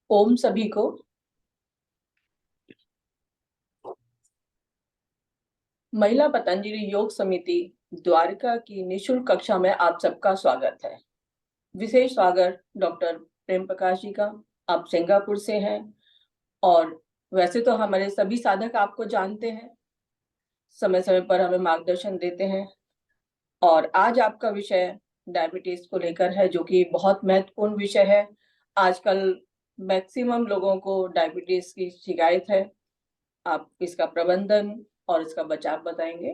ओम सभी को। महिला पतंजलि योग समिति द्वारका की निशुल्क कक्षा में आप सबका स्वागत है। विशेष स्वागत डॉक्टर प्रेम प्रकाश जी का। आप सिंगापुर से हैं और वैसे तो हमारे सभी साधक आपको जानते हैं, समय समय पर हमें मार्गदर्शन देते हैं। और आज आपका विषय डायबिटीज को लेकर है, जो कि बहुत महत्वपूर्ण विषय है। आजकल मैक्सिमम लोगों को डायबिटीज की शिकायत है। आप इसका प्रबंधन और इसका बचाव बताएंगे।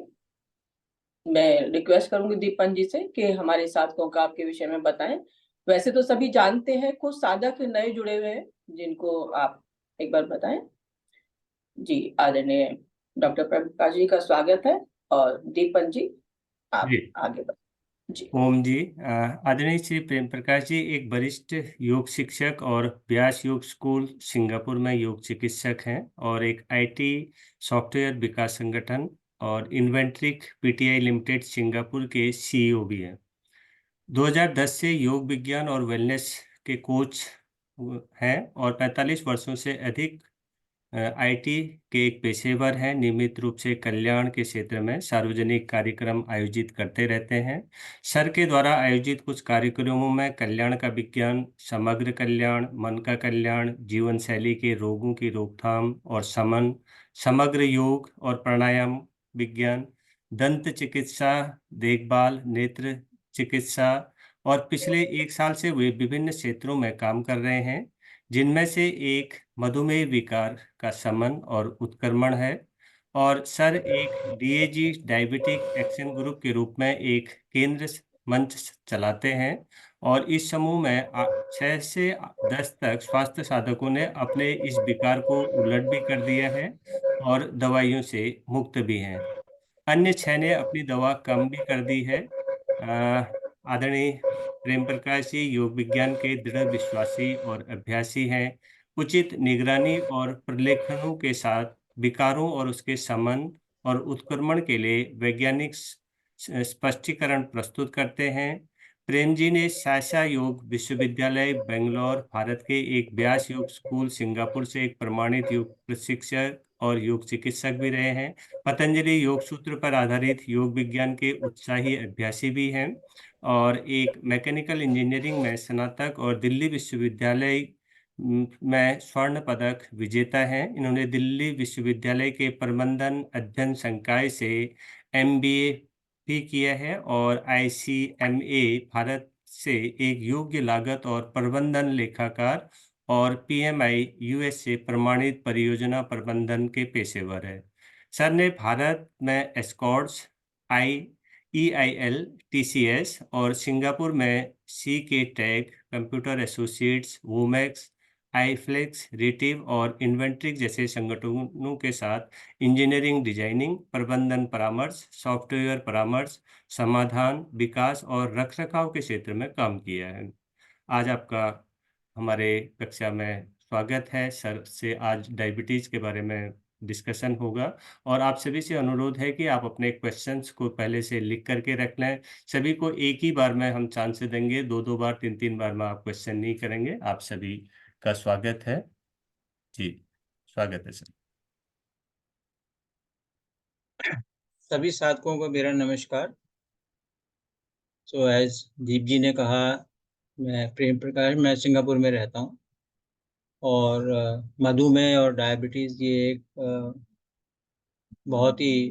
मैं रिक्वेस्ट करूंगी दीपन जी से कि हमारे साधकों का आपके विषय में बताएं। वैसे तो सभी जानते हैं, कुछ साधक नए जुड़े हुए हैं जिनको आप एक बार बताएं। जी, आदरणीय डॉक्टर प्रकाश जी का स्वागत है। और दीपन जी, जी। आप आगे बढ़ें। जी। ओम जी। आदरणीय श्री प्रेम प्रकाश जी एक वरिष्ठ योग शिक्षक और व्यास योग स्कूल सिंगापुर में योग चिकित्सक हैं और एक आईटी सॉफ्टवेयर विकास संगठन और इन्वेंट्रिक पीटीआई लिमिटेड सिंगापुर के सीईओ भी हैं। 2010 से योग विज्ञान और वेलनेस के कोच हैं और 45 वर्षों से अधिक आईटी के एक पेशेवर हैं। नियमित रूप से कल्याण के क्षेत्र में सार्वजनिक कार्यक्रम आयोजित करते रहते हैं। सर के द्वारा आयोजित कुछ कार्यक्रमों में कल्याण का विज्ञान, समग्र कल्याण, मन का कल्याण, जीवन शैली के रोगों की रोकथाम और शमन, समग्र योग और प्राणायाम विज्ञान, दंत चिकित्सा देखभाल, नेत्र चिकित्सा और पिछले 1 साल से वे विभिन्न क्षेत्रों में काम कर रहे हैं, जिनमें से एक मधुमेह विकार का शमन और उत्क्रमण है। और सर एक डीएजी डायबिटिक एक्शन ग्रुप के रूप में एक केंद्र मंच चलाते हैं और इस समूह में 6 से 10 तक स्वास्थ्य साधकों ने अपने इस विकार को उलट भी कर दिया है और दवाइयों से मुक्त भी हैं। अन्य 6 ने अपनी दवा कम भी कर दी है। आदरणीय प्रेम प्रकाश जी योग विज्ञान के दृढ़ विश्वासी और अभ्यासी हैं। उचित निगरानी और प्रलेखनों के साथ विकारों और उसके शमन और उत्क्रमण के लिए वैज्ञानिक स्पष्टीकरण प्रस्तुत करते हैं। प्रेम जी ने साशा योग विश्वविद्यालय बेंगलोर, भारत के एक व्यास योग स्कूल सिंगापुर से एक प्रमाणित योग प्रशिक्षक और योग चिकित्सक भी रहे हैं। पतंजलि योग सूत्र पर आधारित योग विज्ञान के उत्साही अभ्यासी भी हैं और एक मैकेनिकल इंजीनियरिंग में स्नातक और दिल्ली विश्वविद्यालय में स्वर्ण पदक विजेता हैं। इन्होंने दिल्ली विश्वविद्यालय के प्रबंधन अध्ययन संकाय से एमबीए भी किया है और आईसीएमए भारत से एक योग्य लागत और प्रबंधन लेखाकार और पीएमआई यूएस से प्रमाणित परियोजना प्रबंधन के पेशेवर है। सर ने भारत में एस्कॉर्ट्स, EIL, TCS और सिंगापुर में CK टेक, कंप्यूटर एसोसिएट्स, वोमेक्स, आईफ्लेक्स, रिटिव और इन्वेंट्रिक जैसे संगठनों के साथ इंजीनियरिंग, डिजाइनिंग, प्रबंधन परामर्श, सॉफ्टवेयर परामर्श, समाधान, विकास और रखरखाव के क्षेत्र में काम किया है। आज आपका हमारे कक्षा में स्वागत है। सर से आज डायबिटीज के बारे में डिस्कशन होगा और आप सभी से अनुरोध है कि आप अपने क्वेश्चंस को पहले से लिख करके रख लें। सभी को एक ही बार में हम चांस देंगे, 2-2 बार, 3-3 बार में आप क्वेश्चन नहीं करेंगे। आप सभी का स्वागत है। जी, स्वागत है सर। सभी साधकों को मेरा नमस्कार। सो एज दीप जी ने कहा, मैं प्रेम प्रकाश, मैं सिंगापुर में रहता हूँ और मधुमेह और डायबिटीज़ ये एक बहुत ही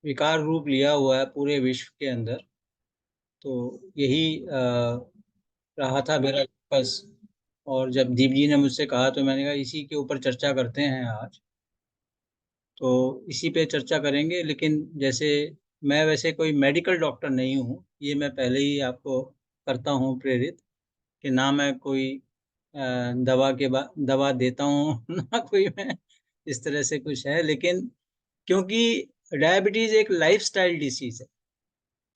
विकार रूप लिया हुआ है पूरे विश्व के अंदर। तो यही रहा था मेरा बस। और जब दीप जी ने मुझसे कहा तो मैंने कहा इसी के ऊपर चर्चा करते हैं आज। तो इसी पे चर्चा करेंगे, लेकिन जैसे मैं वैसे कोई मेडिकल डॉक्टर नहीं हूँ, ये मैं पहले ही आपको करता हूँ प्रेरित कि ना मैं कोई दवा देता हूँ ना कोई मैं इस तरह से कुछ है। लेकिन क्योंकि डायबिटीज एक लाइफस्टाइल डिसीज है,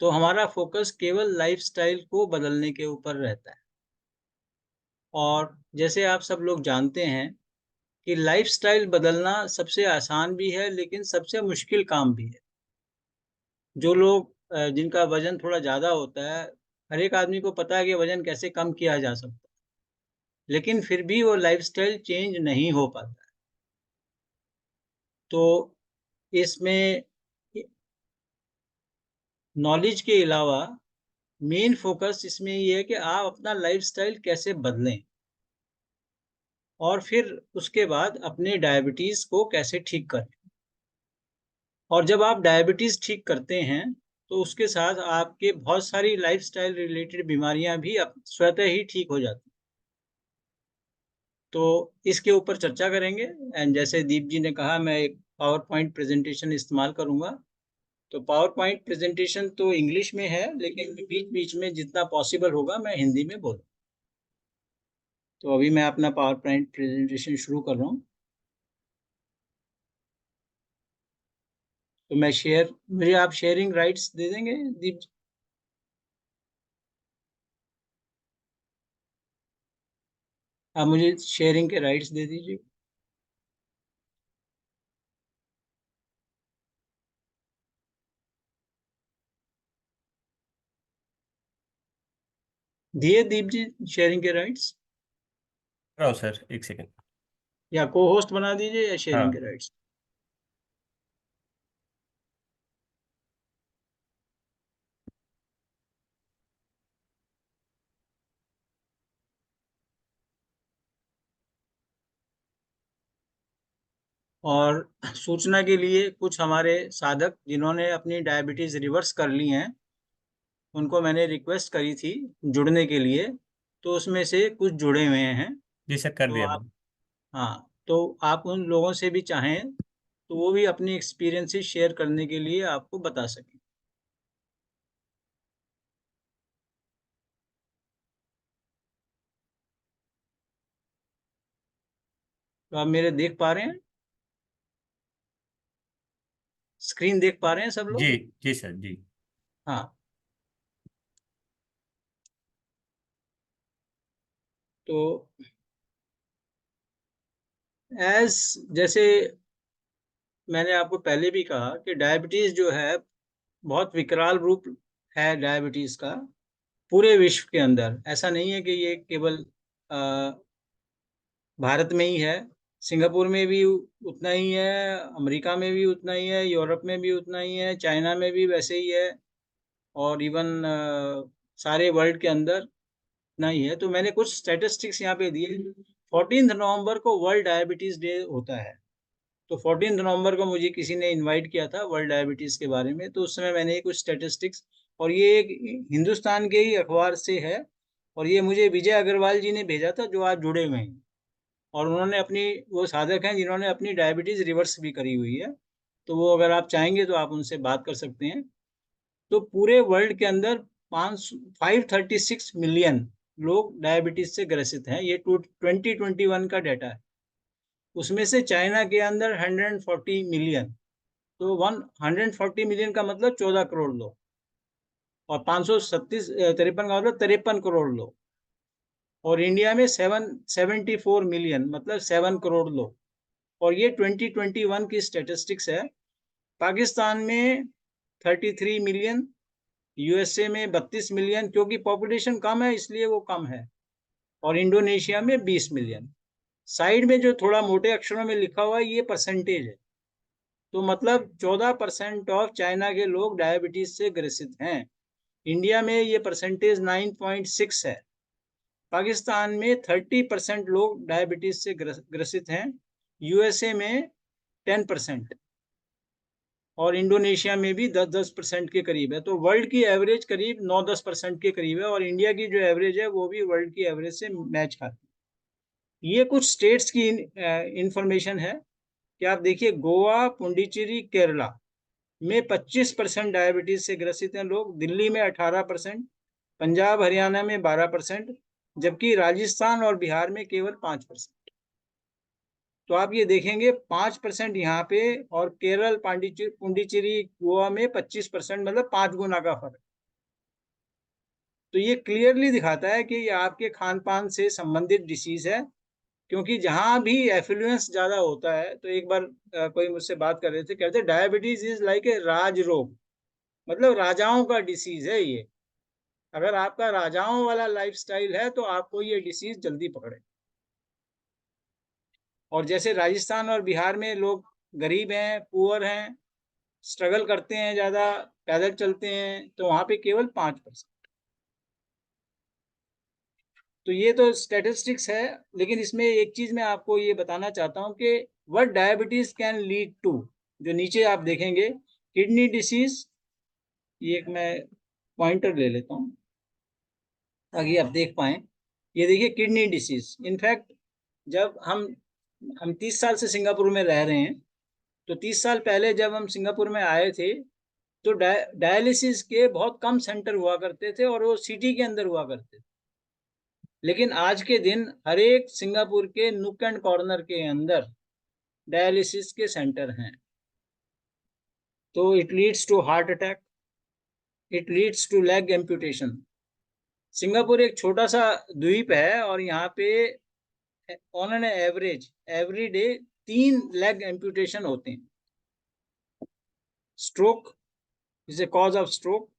तो हमारा फोकस केवल लाइफस्टाइल को बदलने के ऊपर रहता है। और जैसे आप सब लोग जानते हैं कि लाइफस्टाइल बदलना सबसे आसान भी है, लेकिन सबसे मुश्किल काम भी है। जो लोग जिनका वजन थोड़ा ज़्यादा होता है, हर एक आदमी को पता है कि वजन कैसे कम किया जा सकता है। लेकिन फिर भी वो लाइफस्टाइल चेंज नहीं हो पाता है। तो इसमें नॉलेज के अलावा मेन फोकस इसमें ये है कि आप अपना लाइफस्टाइल कैसे बदलें और फिर उसके बाद अपने डायबिटीज को कैसे ठीक करें। और जब आप डायबिटीज ठीक करते हैं तो उसके साथ आपके बहुत सारी लाइफस्टाइल रिलेटेड बीमारियां भी स्वतः ही ठीक हो जाती हैं। तो इसके ऊपर चर्चा करेंगे। एंड जैसे दीप जी ने कहा, मैं एक पावर पॉइंट प्रेजेंटेशन इस्तेमाल करूंगा। तो पावर पॉइंट प्रेजेंटेशन तो इंग्लिश में है, लेकिन बीच बीच में जितना पॉसिबल होगा मैं हिंदी में बोलूँ। तो अभी मैं अपना पावर पॉइंट प्रेजेंटेशन शुरू कर रहा हूँ। तो मैं मुझे आप शेयरिंग राइट्स दे देंगे दीप जी? आप मुझे शेयरिंग के राइट्स दे दीजिए। दिए दीप जी शेयरिंग के राइट्स? सर एक सेकंड। या को होस्ट बना दीजिए या शेयरिंग के हाँ राइट्स। और सूचना के लिए, कुछ हमारे साधक जिन्होंने अपनी डायबिटीज रिवर्स कर ली हैं, उनको मैंने रिक्वेस्ट करी थी जुड़ने के लिए, तो उसमें से कुछ जुड़े हुए हैं। जी सर, कर तो दिया आप, मैंने। हाँ, तो आप उन लोगों से भी चाहें तो वो भी अपनी एक्सपीरियंसेस शेयर करने के लिए आपको बता सकें। तो आप मेरे देख पा रहे हैं, स्क्रीन देख पा रहे हैं सब जी लोग? जी सर जी। हाँ। तो जैसे मैंने आपको पहले भी कहा कि डायबिटीज जो है बहुत विकराल रूप है डायबिटीज का पूरे विश्व के अंदर। ऐसा नहीं है कि ये केवल भारत में ही है। सिंगापुर में भी उतना ही है, अमेरिका में भी उतना ही है, यूरोप में भी उतना ही है, चाइना में भी वैसे ही है, और इवन सारे वर्ल्ड के अंदर उतना ही है। तो मैंने कुछ स्टैटिस्टिक्स यहाँ पे दिए। 14 नवंबर को वर्ल्ड डायबिटीज डे होता है। तो 14 नवंबर को मुझे किसी ने इनवाइट किया था वर्ल्ड डायबिटीज के बारे में, तो उस समय मैंने कुछ स्टैटिस्टिक्स, और ये एक हिंदुस्तान के ही अखबार से है, और ये मुझे विजय अग्रवाल जी ने भेजा था जो आज जुड़े हुए हैं। और उन्होंने अपनी, वो साधक हैं जिन्होंने अपनी डायबिटीज रिवर्स भी करी हुई है। तो वो अगर आप चाहेंगे तो आप उनसे बात कर सकते हैं। तो पूरे वर्ल्ड के अंदर 536 मिलियन लोग डायबिटीज से ग्रसित हैं। ये 2021 का डाटा है। उसमें से चाइना के अंदर 140 मिलियन। तो 140 मिलियन का मतलब 14 करोड़ लोग, और 537 का मतलब 53 करोड़ लोग। और इंडिया में 774 मिलियन मतलब 7 करोड़ लोग। और ये 2021 की स्टेटिस्टिक्स है। पाकिस्तान में 33 मिलियन, यूएसए में 32 मिलियन, क्योंकि पॉपुलेशन कम है इसलिए वो कम है, और इंडोनेशिया में 20 मिलियन। साइड में जो थोड़ा मोटे अक्षरों में लिखा हुआ है ये परसेंटेज है। तो मतलब 14% ऑफ चाइना के लोग डायबिटीज से ग्रसित हैं। इंडिया में ये परसेंटेज 9.6 है। पाकिस्तान में 30% लोग डायबिटीज से ग्रसित हैं। यूएसए में 10%, और इंडोनेशिया में भी 10% के करीब है। तो वर्ल्ड की एवरेज करीब 9-10% के करीब है, और इंडिया की जो एवरेज है वो भी वर्ल्ड की एवरेज से मैच खाती है। ये कुछ स्टेट्स की इंफॉर्मेशन है कि आप देखिए, गोवा, पुडुचेरी, केरला में 25% डायबिटीज से ग्रसित हैं लोग। दिल्ली में 18%, पंजाब हरियाणा में 12%, जबकि राजस्थान और बिहार में केवल 5%। तो आप ये देखेंगे 5% यहाँ पे, और केरल, पुडुचेरी, गोवा में 25%, मतलब 5 गुना का फर्क। तो ये क्लियरली दिखाता है कि ये आपके खान पान से संबंधित डिसीज है। क्योंकि जहां भी एफ्लुएंस ज्यादा होता है, तो एक बार कोई मुझसे बात कर रहे थे, कहते डायबिटीज इज लाइक ए राज रोग, मतलब राजाओं का डिसीज है ये। अगर आपका राजाओं वाला लाइफस्टाइल है तो आपको ये डिसीज जल्दी पकड़े। और जैसे राजस्थान और बिहार में लोग गरीब हैं, पुअर हैं, स्ट्रगल करते हैं, ज़्यादा पैदल चलते हैं, तो वहाँ पे केवल 5%। तो ये तो स्टैटिस्टिक्स है, लेकिन इसमें एक चीज़ मैं आपको ये बताना चाहता हूँ कि what diabetes can lead to. जो नीचे आप देखेंगे, किडनी डिसीज, ये एक मैं पॉइंटर ले लेता हूँ ताकि आप देख पाएँ। ये देखिए किडनी डिसीज। इनफैक्ट जब हम 30 साल से सिंगापुर में रह रहे हैं, तो 30 साल पहले जब हम सिंगापुर में आए थे, तो डायलिसिस के बहुत कम सेंटर हुआ करते थे और वो सिटी के अंदर हुआ करते थे। लेकिन आज के दिन हर एक सिंगापुर के नुक एंड कॉर्नर के अंदर डायलिसिस के सेंटर हैं। तो it leads to heart attack, it leads to leg amputation. Singapore एक छोटा सा द्वीप है और यहाँ पे on an average every day 3 leg amputation होते हैं। Stroke is a cause of stroke,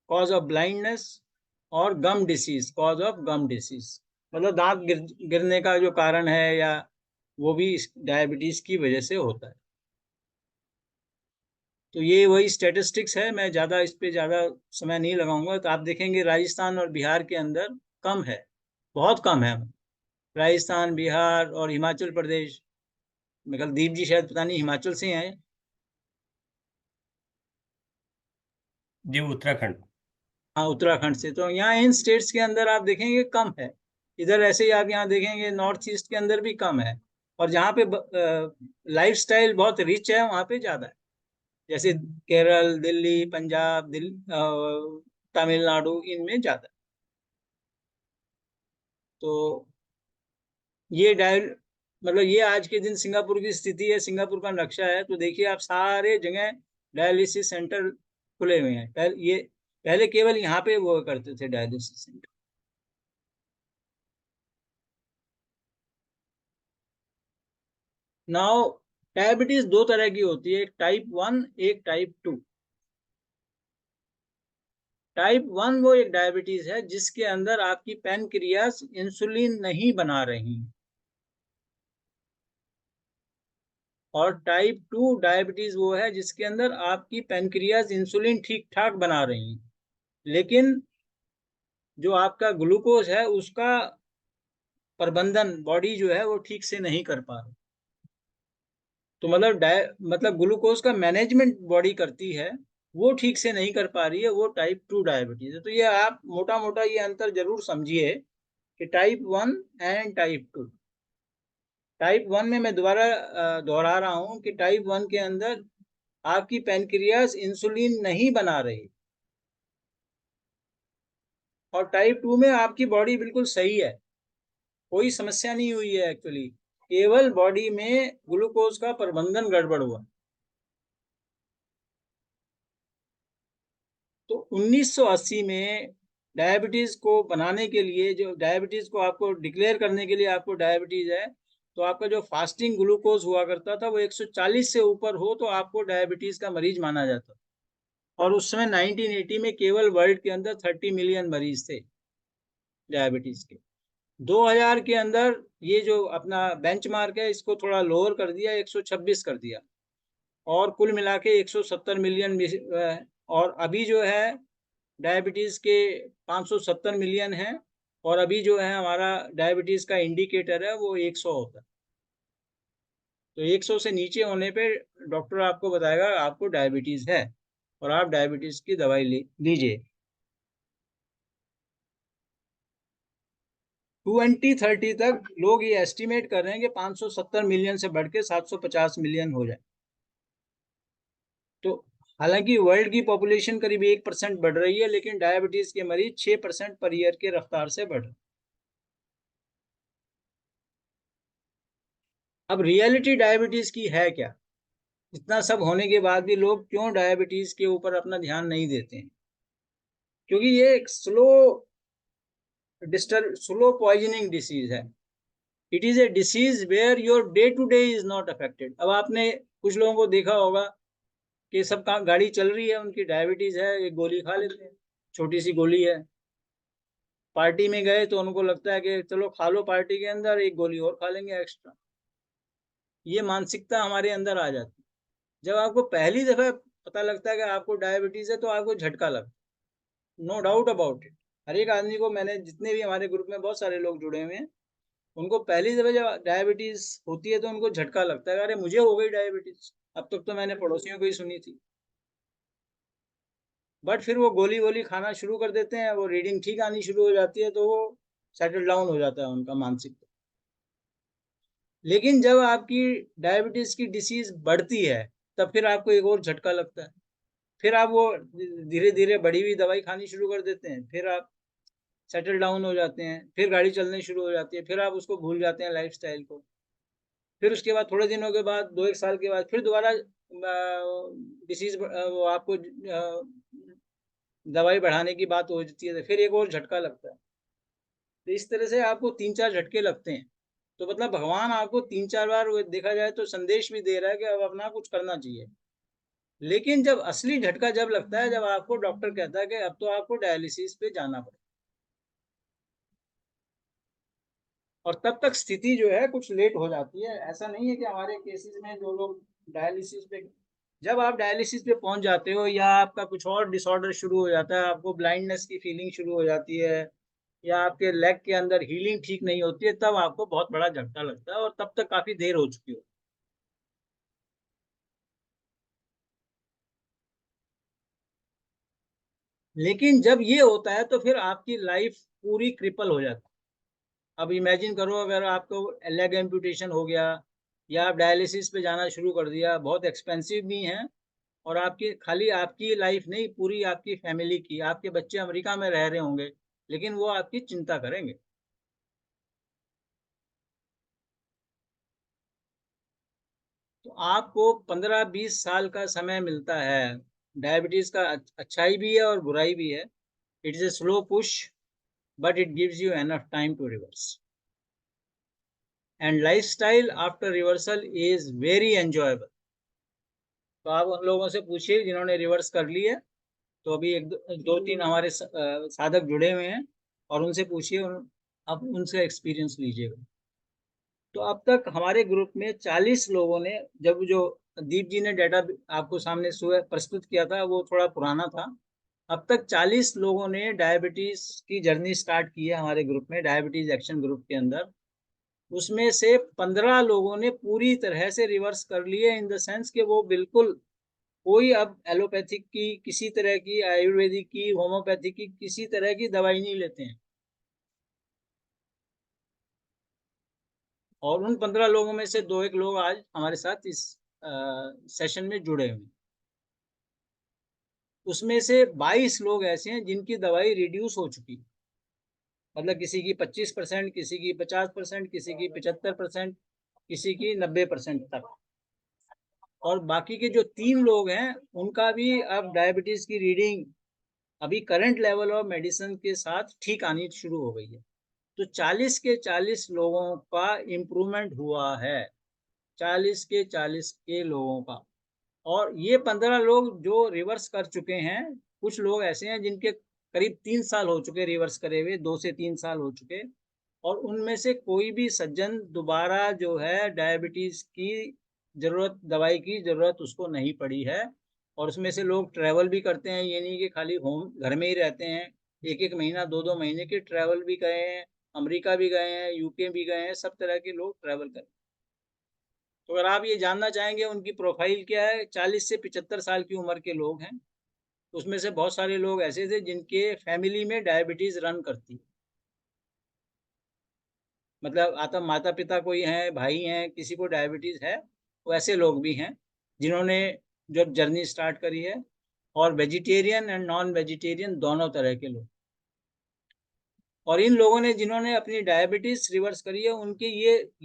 cause of blindness, और gum disease, cause of gum disease, मतलब दांत गिरने का जो कारण है, या वो भी डायबिटीज की वजह से होता है। तो ये वही स्टैटिस्टिक्स है, मैं ज़्यादा इस पे ज़्यादा समय नहीं लगाऊंगा। तो आप देखेंगे राजस्थान और बिहार के अंदर कम है, बहुत कम है। राजस्थान, बिहार और हिमाचल प्रदेश, मतलब दीप जी शायद पता नहीं हिमाचल से हैं। जी, उत्तराखंड। हाँ, उत्तराखंड से। तो यहाँ इन स्टेट्स के अंदर आप देखेंगे कम है। इधर ऐसे ही आप यहाँ देखेंगे नॉर्थ ईस्ट के अंदर भी कम है, और जहाँ पे लाइफस्टाइल बहुत रिच है वहाँ पे ज़्यादा है। जैसे केरल, दिल्ली, पंजाब, तमिलनाडु, इनमें ज़्यादा। तो ये मतलब ये आज के दिन सिंगापुर की स्थिति है, सिंगापुर का नक्शा है। तो देखिए आप, सारे जगह डायलिसिस सेंटर खुले हुए हैं। पहले केवल यहाँ पे वो करते थे डायलिसिस सेंटर। नाउ डायबिटीज दो तरह की होती है, एक टाइप 1, एक टाइप 2। टाइप 1 वो एक डायबिटीज है जिसके अंदर आपकी पैनक्रियास इंसुलिन नहीं बना रही, और टाइप 2 डायबिटीज वो है जिसके अंदर आपकी पैनक्रियास इंसुलिन ठीक ठाक बना रही, लेकिन जो आपका ग्लूकोज है उसका प्रबंधन बॉडी जो है वो ठीक से नहीं कर पा रही। तो मतलब ग्लूकोज का मैनेजमेंट बॉडी करती है, वो ठीक से नहीं कर पा रही है, वो टाइप 2 डायबिटीज है। तो ये आप मोटा मोटा ये अंतर जरूर समझिए कि टाइप 1 एंड टाइप 2। टाइप 1 में मैं दोबारा दोहरा रहा हूँ कि टाइप 1 के अंदर आपकी पैनक्रियास इंसुलिन नहीं बना रही, और टाइप 2 में आपकी बॉडी बिल्कुल सही है, कोई समस्या नहीं हुई है एक्चुअली, केवल बॉडी में ग्लूकोज का प्रबंधन गड़बड़ हुआ। तो 1980 में डायबिटीज को बनाने के लिए, जो डायबिटीज को आपको डिक्लेयर करने के लिए आपको डायबिटीज है, तो आपका जो फास्टिंग ग्लूकोज हुआ करता था वो 140 से ऊपर हो तो आपको डायबिटीज का मरीज माना जाता। और उस समय 1980 में केवल वर्ल्ड के अंदर 30 मिलियन मरीज थे डायबिटीज के। 2000 के अंदर ये जो अपना बेंचमार्क है इसको थोड़ा लोअर कर दिया, 126 कर दिया, और कुल मिला के 170 मिलियन। और अभी जो है डायबिटीज के 570 मिलियन है, और अभी जो है हमारा डायबिटीज का इंडिकेटर है वो 100 होता है। तो 100 से नीचे होने पे डॉक्टर आपको बताएगा आपको डायबिटीज है, और आप डायबिटीज की दवाई लीजिए। 2030 तक लोग ये एस्टिमेट कर रहे हैं कि 570 मिलियन से बढ़ के 750 मिलियन हो जाए। तो हालांकि वर्ल्ड की पॉपुलेशन करीब 1% बढ़ रही है, लेकिन डायबिटीज के मरीज 6% पर ईयर के रफ्तार से बढ़ रहे। अब रियलिटी डायबिटीज की है क्या? इतना सब होने के बाद भी लोग क्यों डायबिटीज के ऊपर अपना ध्यान नहीं देते हैं? क्योंकि ये एक स्लो पॉइजनिंग डिसीज है। It is a disease where your day to day is not affected. अब आपने कुछ लोगों को देखा होगा कि सब गाड़ी चल रही है, उनकी डायबिटीज है, एक गोली खा लेते हैं, छोटी सी गोली है। पार्टी में गए तो उनको लगता है कि चलो खा लो, पार्टी के अंदर एक गोली और खा लेंगे एक्स्ट्रा। ये मानसिकता हमारे अंदर आ जाती है। जब आपको पहली दफा पता लगता है कि आपको डायबिटीज है तो आपको झटका लगता है, नो डाउट अबाउट इट। हर एक आदमी को, मैंने जितने भी हमारे ग्रुप में बहुत सारे लोग जुड़े हुए हैं, उनको पहली दफा जब डायबिटीज होती है तो उनको झटका लगता है, अरे मुझे हो गई डायबिटीज। अब तक तो मैंने पड़ोसियों को ही सुनी थी। बट फिर वो गोली वोली खाना शुरू कर देते हैं, वो रीडिंग ठीक आनी शुरू हो जाती है, तो वो सेटल डाउन हो जाता है उनका मानसिक। लेकिन जब आपकी डायबिटीज की डिसीज बढ़ती है तब फिर आपको एक और झटका लगता है, फिर आप वो धीरे धीरे बढ़ी हुई दवाई खानी शुरू कर देते हैं, फिर आप सेटल डाउन हो जाते हैं, फिर गाड़ी चलनी शुरू हो जाती है, फिर आप उसको भूल जाते हैं लाइफस्टाइल को। फिर उसके बाद थोड़े दिनों के बाद, 2-1 साल के बाद फिर दोबारा डिसीज वो आपको दवाई बढ़ाने की बात हो जाती है, तो फिर एक और झटका लगता है। तो इस तरह से आपको 3-4 झटके लगते हैं। तो मतलब भगवान आपको 3-4 बार, वो देखा जाए तो संदेश भी दे रहा है कि अब अपना कुछ करना चाहिए। लेकिन जब असली झटका जब लगता है, जब आपको डॉक्टर कहता है कि अब तो आपको डायलिसिस पे जाना पड़ेगा, और तब तक स्थिति जो है कुछ लेट हो जाती है। ऐसा नहीं है कि हमारे केसेस में जो लोग डायलिसिस पे, जब आप डायलिसिस पे पहुंच जाते हो या आपका कुछ और डिसऑर्डर शुरू हो जाता है, आपको ब्लाइंडनेस की फीलिंग शुरू हो जाती है, या आपके लेग के अंदर हीलिंग ठीक नहीं होती है, तब आपको बहुत बड़ा झटका लगता है, और तब तक काफी देर हो चुकी हो। लेकिन जब ये होता है तो फिर आपकी लाइफ पूरी क्रिपल हो जाती है। अब इमेजिन करो, अगर आपको लेग एम्पुटेशन हो गया, या आप डायलिसिस पे जाना शुरू कर दिया, बहुत एक्सपेंसिव भी हैं, और आपकी, खाली आपकी लाइफ नहीं, पूरी आपकी फैमिली की, आपके बच्चे अमेरिका में रह रहे होंगे, लेकिन वो आपकी चिंता करेंगे। तो आपको 15-20 साल का समय मिलता है। डायबिटीज का अच्छाई भी है और बुराई भी है। It is a slow push, but it gives you enough time to reverse, and lifestyle after reversal is very enjoyable. तो आप उन लोगों से पूछिए जिन्होंने रिवर्स कर ली है। तो अभी 1-2-3 हमारे साधक जुड़े हुए हैं, और उनसे पूछिए, आप उनसे एक्सपीरियंस लीजिएगा। तो अब तक हमारे ग्रुप में 40 लोगों ने, जब जो दीप जी ने डाटा आपको सामने सुबह प्रस्तुत किया था वो थोड़ा पुराना था, अब तक 40 लोगों ने डायबिटीज की जर्नी स्टार्ट की है हमारे ग्रुप में, डायबिटीज एक्शन ग्रुप के अंदर। उसमें से 15 लोगों ने पूरी तरह से रिवर्स कर लिए, इन द सेंस कि वो बिल्कुल कोई अब एलोपैथिक की, किसी तरह की आयुर्वेदिक की, होम्योपैथिक की, किसी तरह की दवाई नहीं लेते हैं। और उन 15 लोगों में से 2-1 लोग आज हमारे साथ इस सेशन में जुड़े हुए हैं। उसमें से 22 लोग ऐसे हैं जिनकी दवाई रिड्यूस हो चुकी है, मतलब किसी की 25%, किसी की 50%, किसी की 75%, किसी की 90% तक। और बाकी के जो 3 लोग हैं उनका भी अब डायबिटीज की रीडिंग अभी करंट लेवल ऑफ मेडिसिन के साथ ठीक आनी शुरू हो गई है। तो 40 के 40 लोगों का इम्प्रूवमेंट हुआ है, 40 के 40 के लोगों का। और ये 15 लोग जो रिवर्स कर चुके हैं, कुछ लोग ऐसे हैं जिनके करीब 3 साल हो चुके रिवर्स करे हुए, 2 से 3 साल हो चुके, और उनमें से कोई भी सज्जन दोबारा जो है डायबिटीज की जरूरत, दवाई की जरूरत उसको नहीं पड़ी है। और उसमें से लोग ट्रैवल भी करते हैं, ये नहीं कि खाली होम घर में ही रहते हैं, 1-1 महीना 2-2 महीने के ट्रैवल भी गए हैं, अमेरिका भी गए हैं, यूके भी गए हैं, सब तरह के लोग ट्रैवल कर। तो अगर आप ये जानना चाहेंगे उनकी प्रोफाइल क्या है, 40 से 75 साल की उम्र के लोग हैं। उसमें से बहुत सारे लोग ऐसे थे जिनके फैमिली में डायबिटीज रन करती, मतलब आता माता पिता कोई हैं, भाई हैं, किसी को डायबिटीज है, वैसे लोग भी हैं जिन्होंने जब जर्नी स्टार्ट करी है। और वेजिटेरियन एंड नॉन वेजिटेरियन दोनों तरह के लोग। और इन लोगों ने जिन्होंने अपनी डायबिटीज रिवर्स करी है, उनके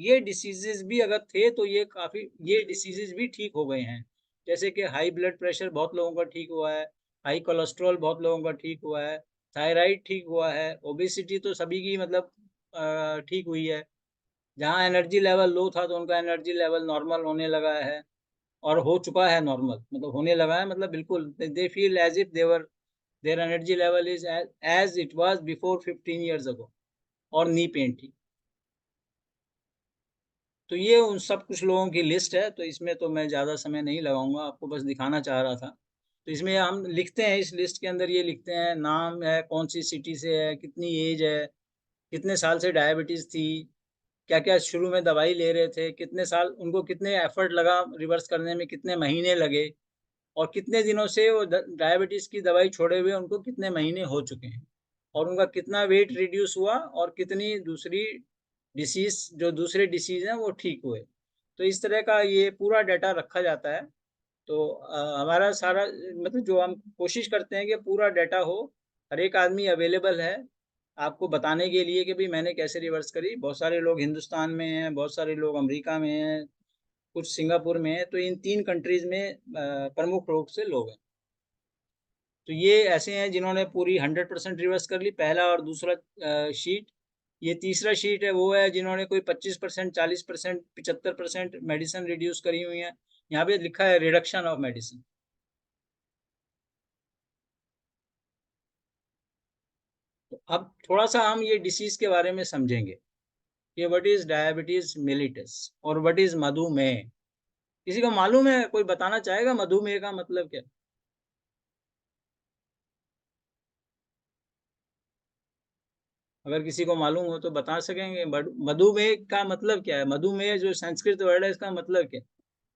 ये डिसीजेज भी अगर थे तो ये काफी, ये डिसीजेज भी ठीक हो गए हैं। जैसे कि हाई ब्लड प्रेशर बहुत लोगों का ठीक हुआ है, हाई कोलेस्ट्रॉल बहुत लोगों का ठीक हुआ है, थायराइड ठीक हुआ है, ओबेसिटी तो सभी की मतलब ठीक हुई है। जहाँ एनर्जी लेवल लो था तो उनका एनर्जी लेवल नॉर्मल होने लगा है, और हो चुका है नॉर्मल, मतलब होने लगा है, मतलब बिल्कुल they feel as if their their energy level is as it was before 15 years ago, और नी पेन थी। तो ये उन सब कुछ लोगों की लिस्ट है, तो इसमें तो मैं ज़्यादा समय नहीं लगाऊंगा, आपको बस दिखाना चाह रहा था। तो इसमें हम लिखते हैं, इस लिस्ट के अंदर ये लिखते हैं, नाम है, कौन सी सिटी से है, कितनी एज है, कितने साल से डायबिटीज़ थी, क्या क्या शुरू में दवाई ले रहे थे, कितने साल उनको, कितने एफर्ट लगा रिवर्स करने में, कितने महीने लगे, और कितने दिनों से वो डायबिटीज़ की दवाई छोड़े हुए उनको कितने महीने हो चुके हैं, और उनका कितना वेट रिड्यूस हुआ, और कितनी दूसरी डिसीज़, जो दूसरे डिसीज़ हैं वो ठीक हुए। तो इस तरह का ये पूरा डाटा रखा जाता है। तो हमारा सारा, मतलब जो हम कोशिश करते हैं कि पूरा डाटा हो, हर एक आदमी अवेलेबल है आपको बताने के लिए कि भाई मैंने कैसे रिवर्स करी। बहुत सारे लोग हिंदुस्तान में हैं, बहुत सारे लोग अमेरिका में हैं, कुछ सिंगापुर में हैं, तो इन 3 कंट्रीज़ में प्रमुख रूप से लोग हैं। तो ये ऐसे हैं जिन्होंने पूरी 100% रिवर्स कर ली, पहला और दूसरा शीट। ये तीसरा शीट है, वो है जिन्होंने कोई 25%, 40%, 75% मेडिसिन रिड्यूस करी हुई है। यहाँ पे लिखा है रिडक्शन ऑफ मेडिसिन। तो अब थोड़ा सा हम ये डिसीज के बारे में समझेंगे कि व्हाट इज डायबिटीज मेलिटस और व्हाट इज मधुमेह। किसी को मालूम है, कोई बताना चाहेगा मधुमेह का मतलब क्या? अगर किसी को मालूम हो तो बता सकेंगे। मधुमेह का मतलब क्या है? मधुमेह जो संस्कृत वर्ड है, इसका मतलब क्या है?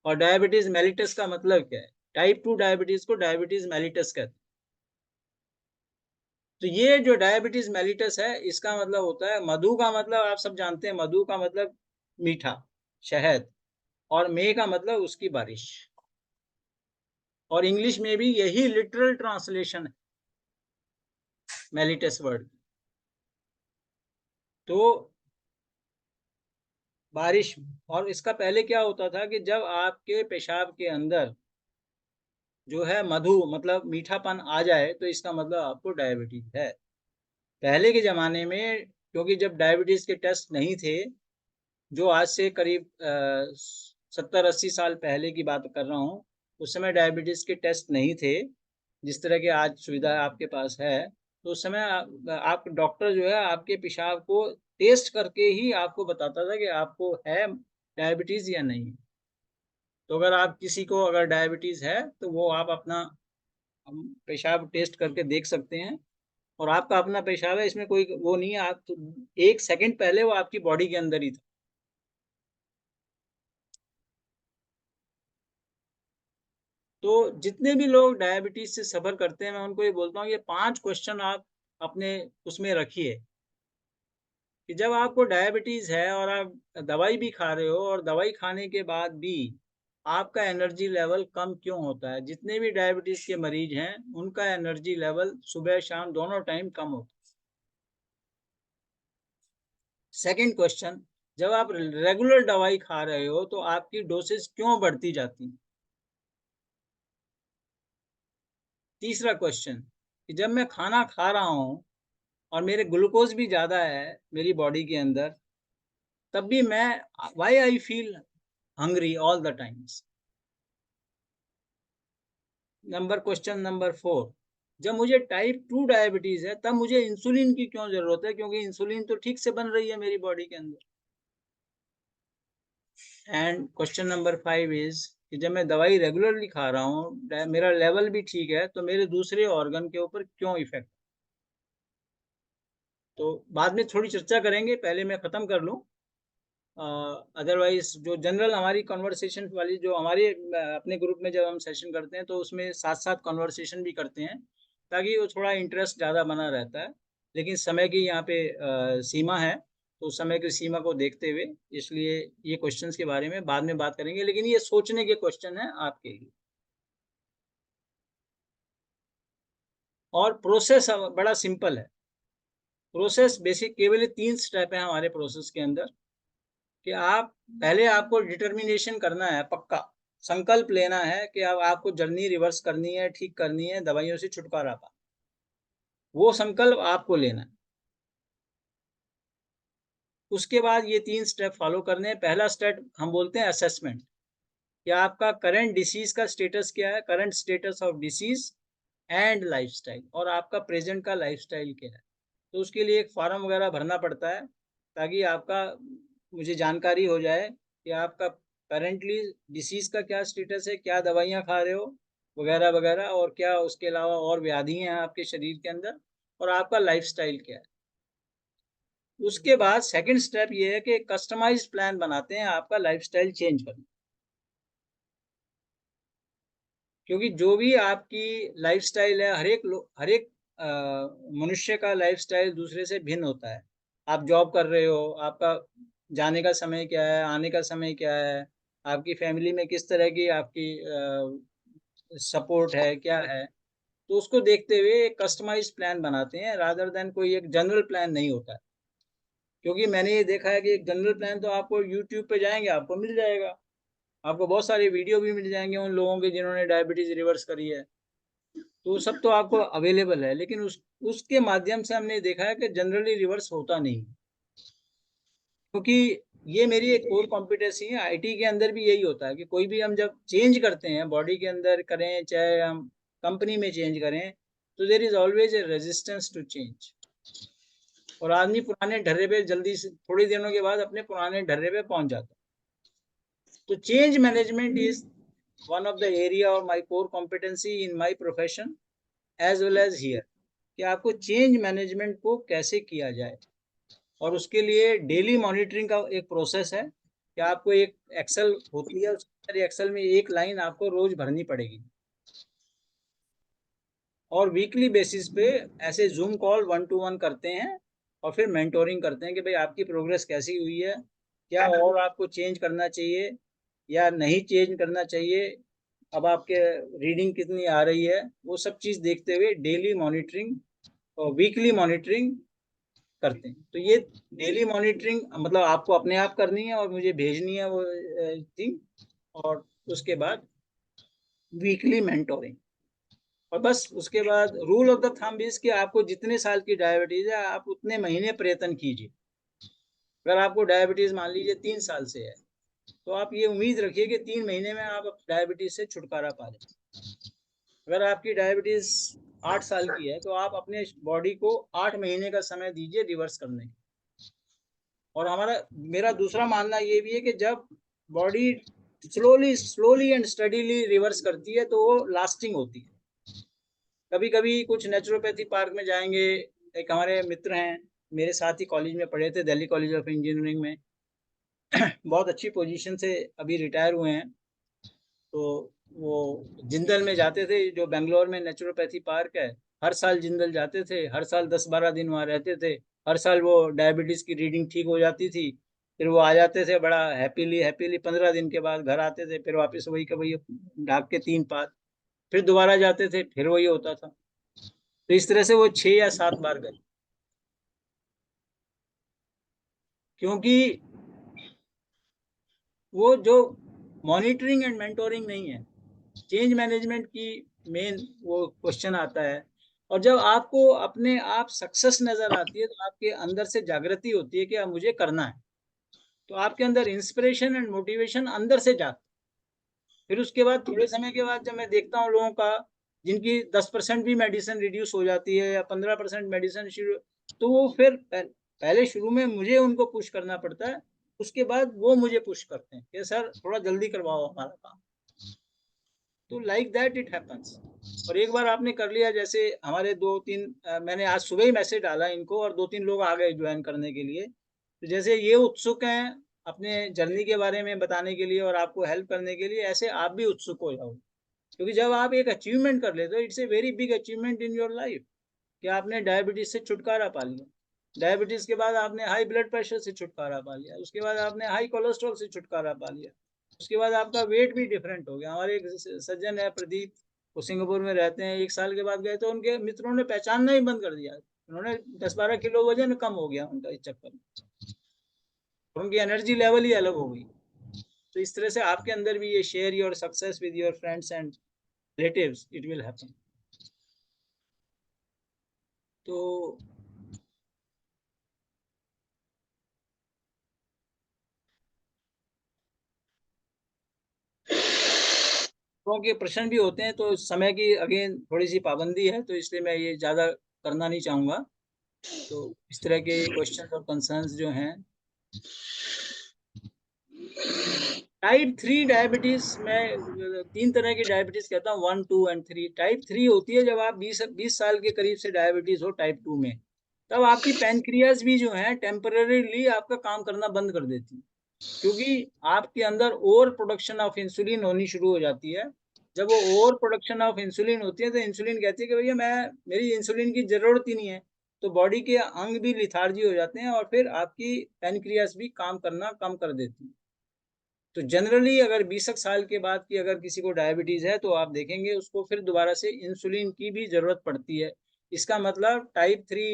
और डायबिटीज मेलिटस का मतलब क्या है? टाइप 2 डायबिटीज को डायबिटीज मेलिटस कहते हैं। तो ये जो डायबिटीज मेलिटस है, इसका मतलब होता है, मधु का मतलब आप सब जानते हैं, मधु का मतलब मीठा, शहद, और मेह का मतलब उसकी बारिश। और इंग्लिश में भी यही लिटरल ट्रांसलेशन है मेलिटस वर्ड। तो बारिश। और इसका पहले क्या होता था कि जब आपके पेशाब के अंदर जो है मधु, मतलब मीठापन आ जाए, तो इसका मतलब आपको डायबिटीज है। पहले के ज़माने में, क्योंकि जब डायबिटीज़ के टेस्ट नहीं थे, जो आज से करीब 70-80 साल पहले की बात कर रहा हूँ, उस समय डायबिटीज़ के टेस्ट नहीं थे जिस तरह की आज सुविधा आपके पास है। तो उस समय आप डॉक्टर जो है आपके पेशाब को टेस्ट करके ही आपको बताता था कि आपको है डायबिटीज़ या नहीं। तो अगर आप किसी को अगर डायबिटीज़ है, तो वो आप अपना पेशाब टेस्ट करके देख सकते हैं। और आपका अपना पेशाब है, इसमें कोई वो नहीं है। आप तो 1 सेकंड पहले वो आपकी बॉडी के अंदर ही था। तो जितने भी लोग डायबिटीज से सफ़र करते हैं, मैं उनको ये बोलता हूँ, ये 5 क्वेश्चन आप अपने उसमें रखिए कि जब आपको डायबिटीज़ है और आप दवाई भी खा रहे हो, और दवाई खाने के बाद भी आपका एनर्जी लेवल कम क्यों होता है? जितने भी डायबिटीज़ के मरीज हैं, उनका एनर्जी लेवल सुबह-शाम दोनों टाइम कम होता है। सेकंड क्वेश्चन, जब आप रेगुलर दवाई खा रहे हो, तो आपकी डोसेज क्यों बढ़ती जाती हैं? तीसरा क्वेश्चन, कि जब मैं खाना खा रहा हूँ और मेरे ग्लूकोज भी ज़्यादा है मेरी बॉडी के अंदर, तब भी मैं, why I feel hungry all the times. Question number 4, जब मुझे टाइप 2 डायबिटीज है, तब मुझे इंसुलिन की क्यों जरूरत है? क्योंकि इंसुलिन तो ठीक से बन रही है मेरी बॉडी के अंदर। एंड क्वेश्चन नंबर 5 इज कि जब मैं दवाई रेगुलरली खा रहा हूँ, मेरा लेवल भी ठीक है, तो मेरे दूसरे ऑर्गन के ऊपर क्यों इफेक्ट? तो बाद में थोड़ी चर्चा करेंगे, पहले मैं ख़त्म कर लूँ। अदरवाइज जो जनरल हमारी कन्वर्सेशन वाली, जो हमारे अपने ग्रुप में जब हम सेशन करते हैं, तो उसमें साथ साथ कन्वर्सेशन भी करते हैं, ताकि वो थोड़ा इंटरेस्ट ज़्यादा बना रहता है। लेकिन समय की यहाँ पे सीमा है, तो समय की सीमा को देखते हुए, इसलिए ये क्वेश्चंस के बारे में बाद में बात करेंगे, लेकिन ये सोचने के क्वेश्चन हैं आपके लिए। और प्रोसेस बड़ा सिंपल है। प्रोसेस बेसिक केवल 3 स्टेप है हमारे प्रोसेस के अंदर, कि आप पहले आपको डिटर्मिनेशन करना है, पक्का संकल्प लेना है कि अब आपको जर्नी रिवर्स करनी है, ठीक करनी है, दवाइयों से छुटकारा पा, वो संकल्प आपको लेना है। उसके बाद ये 3 स्टेप फॉलो करने हैं। पहला स्टेप हम बोलते हैं असेसमेंट, कि आपका करंट डिसीज का स्टेटस क्या है, current status of disease and lifestyle, और आपका प्रेजेंट का लाइफस्टाइल क्या है। तो उसके लिए एक फॉर्म वगैरह भरना पड़ता है, ताकि आपका, मुझे जानकारी हो जाए कि आपका करेंटली डिसीज का क्या स्टेटस है, क्या दवाइयाँ खा रहे हो वगैरह वगैरह, और क्या उसके अलावा और व्याधि हैं आपके शरीर के अंदर, और आपका लाइफस्टाइल क्या है। उसके बाद सेकंड स्टेप ये है कि कस्टमाइज्ड प्लान बनाते हैं आपका लाइफस्टाइल चेंज करने, क्योंकि जो भी आपकी लाइफस्टाइल है, हर एक मनुष्य का लाइफस्टाइल दूसरे से भिन्न होता है। आप जॉब कर रहे हो, आपका जाने का समय क्या है, आने का समय क्या है, आपकी फैमिली में किस तरह की आपकी सपोर्ट है, क्या है, तो उसको देखते हुए एक कस्टमाइज्ड प्लान बनाते हैं, रादर देन कोई एक जनरल प्लान नहीं होता है। क्योंकि मैंने ये देखा है कि एक जनरल प्लान तो आपको यूट्यूब पे जाएंगे आपको मिल जाएगा, आपको बहुत सारे वीडियो भी मिल जाएंगे उन लोगों के जिन्होंने डायबिटीज रिवर्स करी है, तो सब तो आपको अवेलेबल है, लेकिन उसके माध्यम से हमने देखा है कि जनरली रिवर्स होता नहीं, क्योंकि ये मेरी एक कोर कॉम्पिटेंसी है। आईटी के अंदर भी यही होता है कि कोई भी हम जब चेंज करते हैं बॉडी के अंदर करें, चाहे हम कंपनी में चेंज करें, तो there is always a resistance to change, और आदमी पुराने ढर्रे पे जल्दी से थोड़ी दिनों के बाद अपने पुराने ढर्रे पे पहुंच जाता है। तो change management is one of the area of my core competency in my profession as well as here, कि आपको चेंज मैनेजमेंट को कैसे किया जाए, और उसके लिए डेली मॉनिटरिंग का एक प्रोसेस है कि आपको एक एक्सेल होती है, उसके एक्सेल में एक लाइन आपको रोज भरनी पड़ेगी, और वीकली बेसिस पे ऐसे जूम कॉल 1 to 1 करते हैं, और फिर मेंटोरिंग करते हैं कि भाई आपकी प्रोग्रेस कैसी हुई है, क्या और आपको चेंज करना चाहिए या नहीं चेंज करना चाहिए, अब आपके रीडिंग कितनी आ रही है, वो सब चीज़ देखते हुए डेली मॉनिटरिंग और वीकली मॉनिटरिंग करते हैं। तो ये डेली मॉनिटरिंग मतलब आपको अपने आप करनी है और मुझे भेजनी है वो थिंग, और उसके बाद वीकली मेंटोरिंग, और बस उसके बाद rule of the thumb is कि आपको जितने साल की डायबिटीज है आप उतने महीने प्रयत्न कीजिए। अगर आपको डायबिटीज मान लीजिए 3 साल से है, तो आप ये उम्मीद रखिए कि 3 महीने में आप डायबिटीज से छुटकारा पा लें। अगर आपकी डायबिटीज 8 साल की है, तो आप अपने बॉडी को 8 महीने का समय दीजिए रिवर्स करने के। और मेरा दूसरा मानना ये भी है कि जब body slowly and steadily reverse करती है तो वो लास्टिंग होती है। कभी कभी कुछ नेचुरोपैथी पार्क में जाएंगे, एक हमारे मित्र हैं मेरे साथ ही कॉलेज में पढ़े थे, दिल्ली कॉलेज ऑफ इंजीनियरिंग में बहुत अच्छी पोजीशन से अभी रिटायर हुए हैं, तो वो जिंदल में जाते थे, जो बेंगलोर में नेचुरोपैथी पार्क है, हर साल जिंदल जाते थे, हर साल 10-12 दिन वहाँ रहते थे, हर साल वो डायबिटीज की रीडिंग ठीक हो जाती थी, फिर वो आ जाते थे बड़ा हैप्पीली हैप्पीली, 15 दिन के बाद घर आते थे, फिर वापस वही का वही ढाक के 3 पात, फिर दोबारा जाते थे, फिर वही होता था। तो इस तरह से वो 6 या 7 बार गए, क्योंकि वो जो मॉनिटरिंग एंड मेंटोरिंग नहीं है, चेंज मैनेजमेंट की मेन वो क्वेश्चन आता है। और जब आपको अपने आप सक्सेस नजर आती है तो आपके अंदर से जागृति होती है कि अब मुझे करना है, तो आपके अंदर इंस्पिरेशन एंड मोटिवेशन अंदर से जाता है। फिर उसके बाद थोड़े समय के बाद जब मैं देखता हूँ लोगों का जिनकी 10% भी मेडिसिन रिड्यूस हो जाती है या 15% मेडिसिन, तो वो फिर पहले शुरू में मुझे उनको पुश करना पड़ता है, उसके बाद वो मुझे पुश करते हैं कि सर थोड़ा जल्दी करवाओ हमारा काम। तो लाइक दैट इट हैपन्स। और एक बार आपने कर लिया, जैसे हमारे 2-3 मैंने आज सुबह ही मैसेज डाला इनको और 2-3 लोग आ गए ज्वाइन करने के लिए, तो जैसे ये उत्सुक हैं अपने जर्नी के बारे में बताने के लिए और आपको हेल्प करने के लिए, ऐसे आप भी उत्सुक हो जाओ, क्योंकि जब आप एक अचीवमेंट कर लेते हो, it's a very big achievement in your life कि आपने डायबिटीज से छुटकारा पा लिया। डायबिटीज के बाद आपने हाई ब्लड प्रेशर से छुटकारा पा लिया, उसके बाद आपने हाई कोलेस्ट्रॉल से छुटकारा पा लिया, उसके बाद आपका वेट भी डिफरेंट हो गया। हमारे एक सज्जन है प्रदीप, वो सिंगापुर में रहते हैं, 1 साल के बाद गए तो उनके मित्रों ने पहचानना ही बंद कर दिया, उन्होंने 10-12 किलो वजन कम हो गया उनका इस चक्कर में, और उनकी एनर्जी लेवल ही अलग हो गई। तो इस तरह से आपके अंदर भी ये share your success with your friends and relatives, it will happen. तो लोगों के प्रश्न भी होते हैं, तो समय की अगेन थोड़ी सी पाबंदी है, तो इसलिए मैं ये ज़्यादा करना नहीं चाहूँगा। तो इस तरह के क्वेश्चन और कंसर्न्स जो हैं टाइप 3 डायबिटीज में 3 तरह की डायबिटीज कहता हूँ, 1, 2 एंड 3। टाइप 3 होती है जब आप 20 साल के करीब से डायबिटीज हो टाइप 2 में, तब आपकी पैनक्रियाज भी जो है टेम्पररीली आपका काम करना बंद कर देती है, क्योंकि आपके अंदर ओवर प्रोडक्शन ऑफ इंसुलिन होनी शुरू हो जाती है। जब वो ओवर प्रोडक्शन ऑफ इंसुलिन होती है तो इंसुलिन कहती है कि भैया मेरी इंसुलिन की जरूरत ही नहीं है, तो बॉडी के अंग भी लिथार्जी हो जाते हैं और फिर आपकी पैनक्रियाज भी काम करना कम कर देती है। तो जनरली अगर 20 साल के बाद की अगर किसी को डायबिटीज है तो आप देखेंगे उसको फिर दोबारा से इंसुलिन की भी जरूरत पड़ती है। इसका मतलब type 3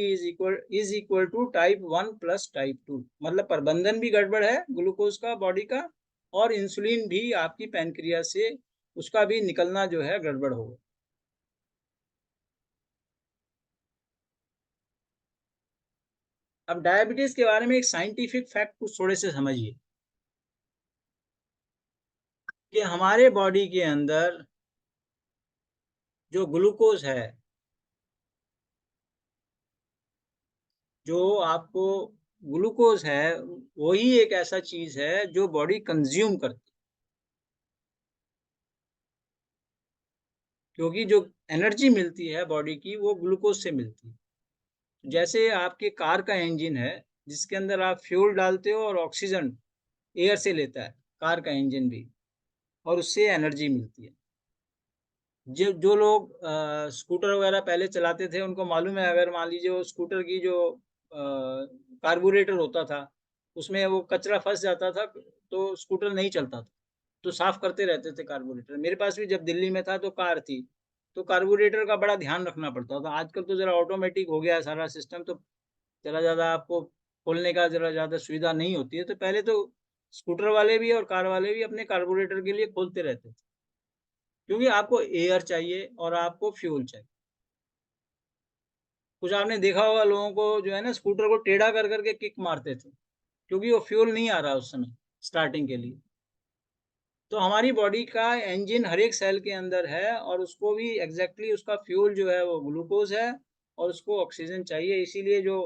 is equal to type 1 plus type 2, मतलब प्रबंधन भी गड़बड़ है ग्लूकोज का बॉडी का, और इंसुलिन भी आपकी पैनक्रिया से उसका भी निकलना जो है गड़बड़ होगा। अब डायबिटीज के बारे में एक साइंटिफिक फैक्ट कुछ थोड़े से समझिए कि हमारे बॉडी के अंदर जो ग्लूकोज है, जो आपको ग्लूकोज है, वही एक ऐसा चीज है जो बॉडी कंज्यूम करती है, क्योंकि जो एनर्जी मिलती है बॉडी की वो ग्लूकोज से मिलती है। जैसे आपके कार का इंजन है जिसके अंदर आप फ्यूल डालते हो और ऑक्सीजन एयर से लेता है कार का इंजन भी, और उससे एनर्जी मिलती है। जो लोग स्कूटर वगैरह पहले चलाते थे उनको मालूम है, अगर मान लीजिए वो स्कूटर की जो कार्बोरेटर होता था उसमें वो कचरा फंस जाता था तो स्कूटर नहीं चलता था, तो साफ करते रहते थे कार्बोरेटर। मेरे पास भी जब दिल्ली में था तो कार थी, तो कार्बोरेटर का बड़ा ध्यान रखना पड़ता था। आजकल तो जरा ऑटोमेटिक हो गया है सारा सिस्टम, तो जरा ज़्यादा आपको खोलने का जरा ज़्यादा सुविधा नहीं होती है। तो पहले तो स्कूटर वाले भी और कार वाले भी अपने कार्बोरेटर के लिए खोलते रहते थे, क्योंकि आपको एयर चाहिए और आपको फ्यूल चाहिए। कुछ आपने देखा होगा लोगों को जो है ना स्कूटर को टेढ़ा कर करके किक मारते थे, क्योंकि वो फ्यूल नहीं आ रहा उस समय स्टार्टिंग के लिए। तो हमारी बॉडी का इंजन हर एक सेल के अंदर है और उसको भी एग्जैक्टली उसका फ्यूल जो है वो ग्लूकोज है और उसको ऑक्सीजन चाहिए। इसीलिए जो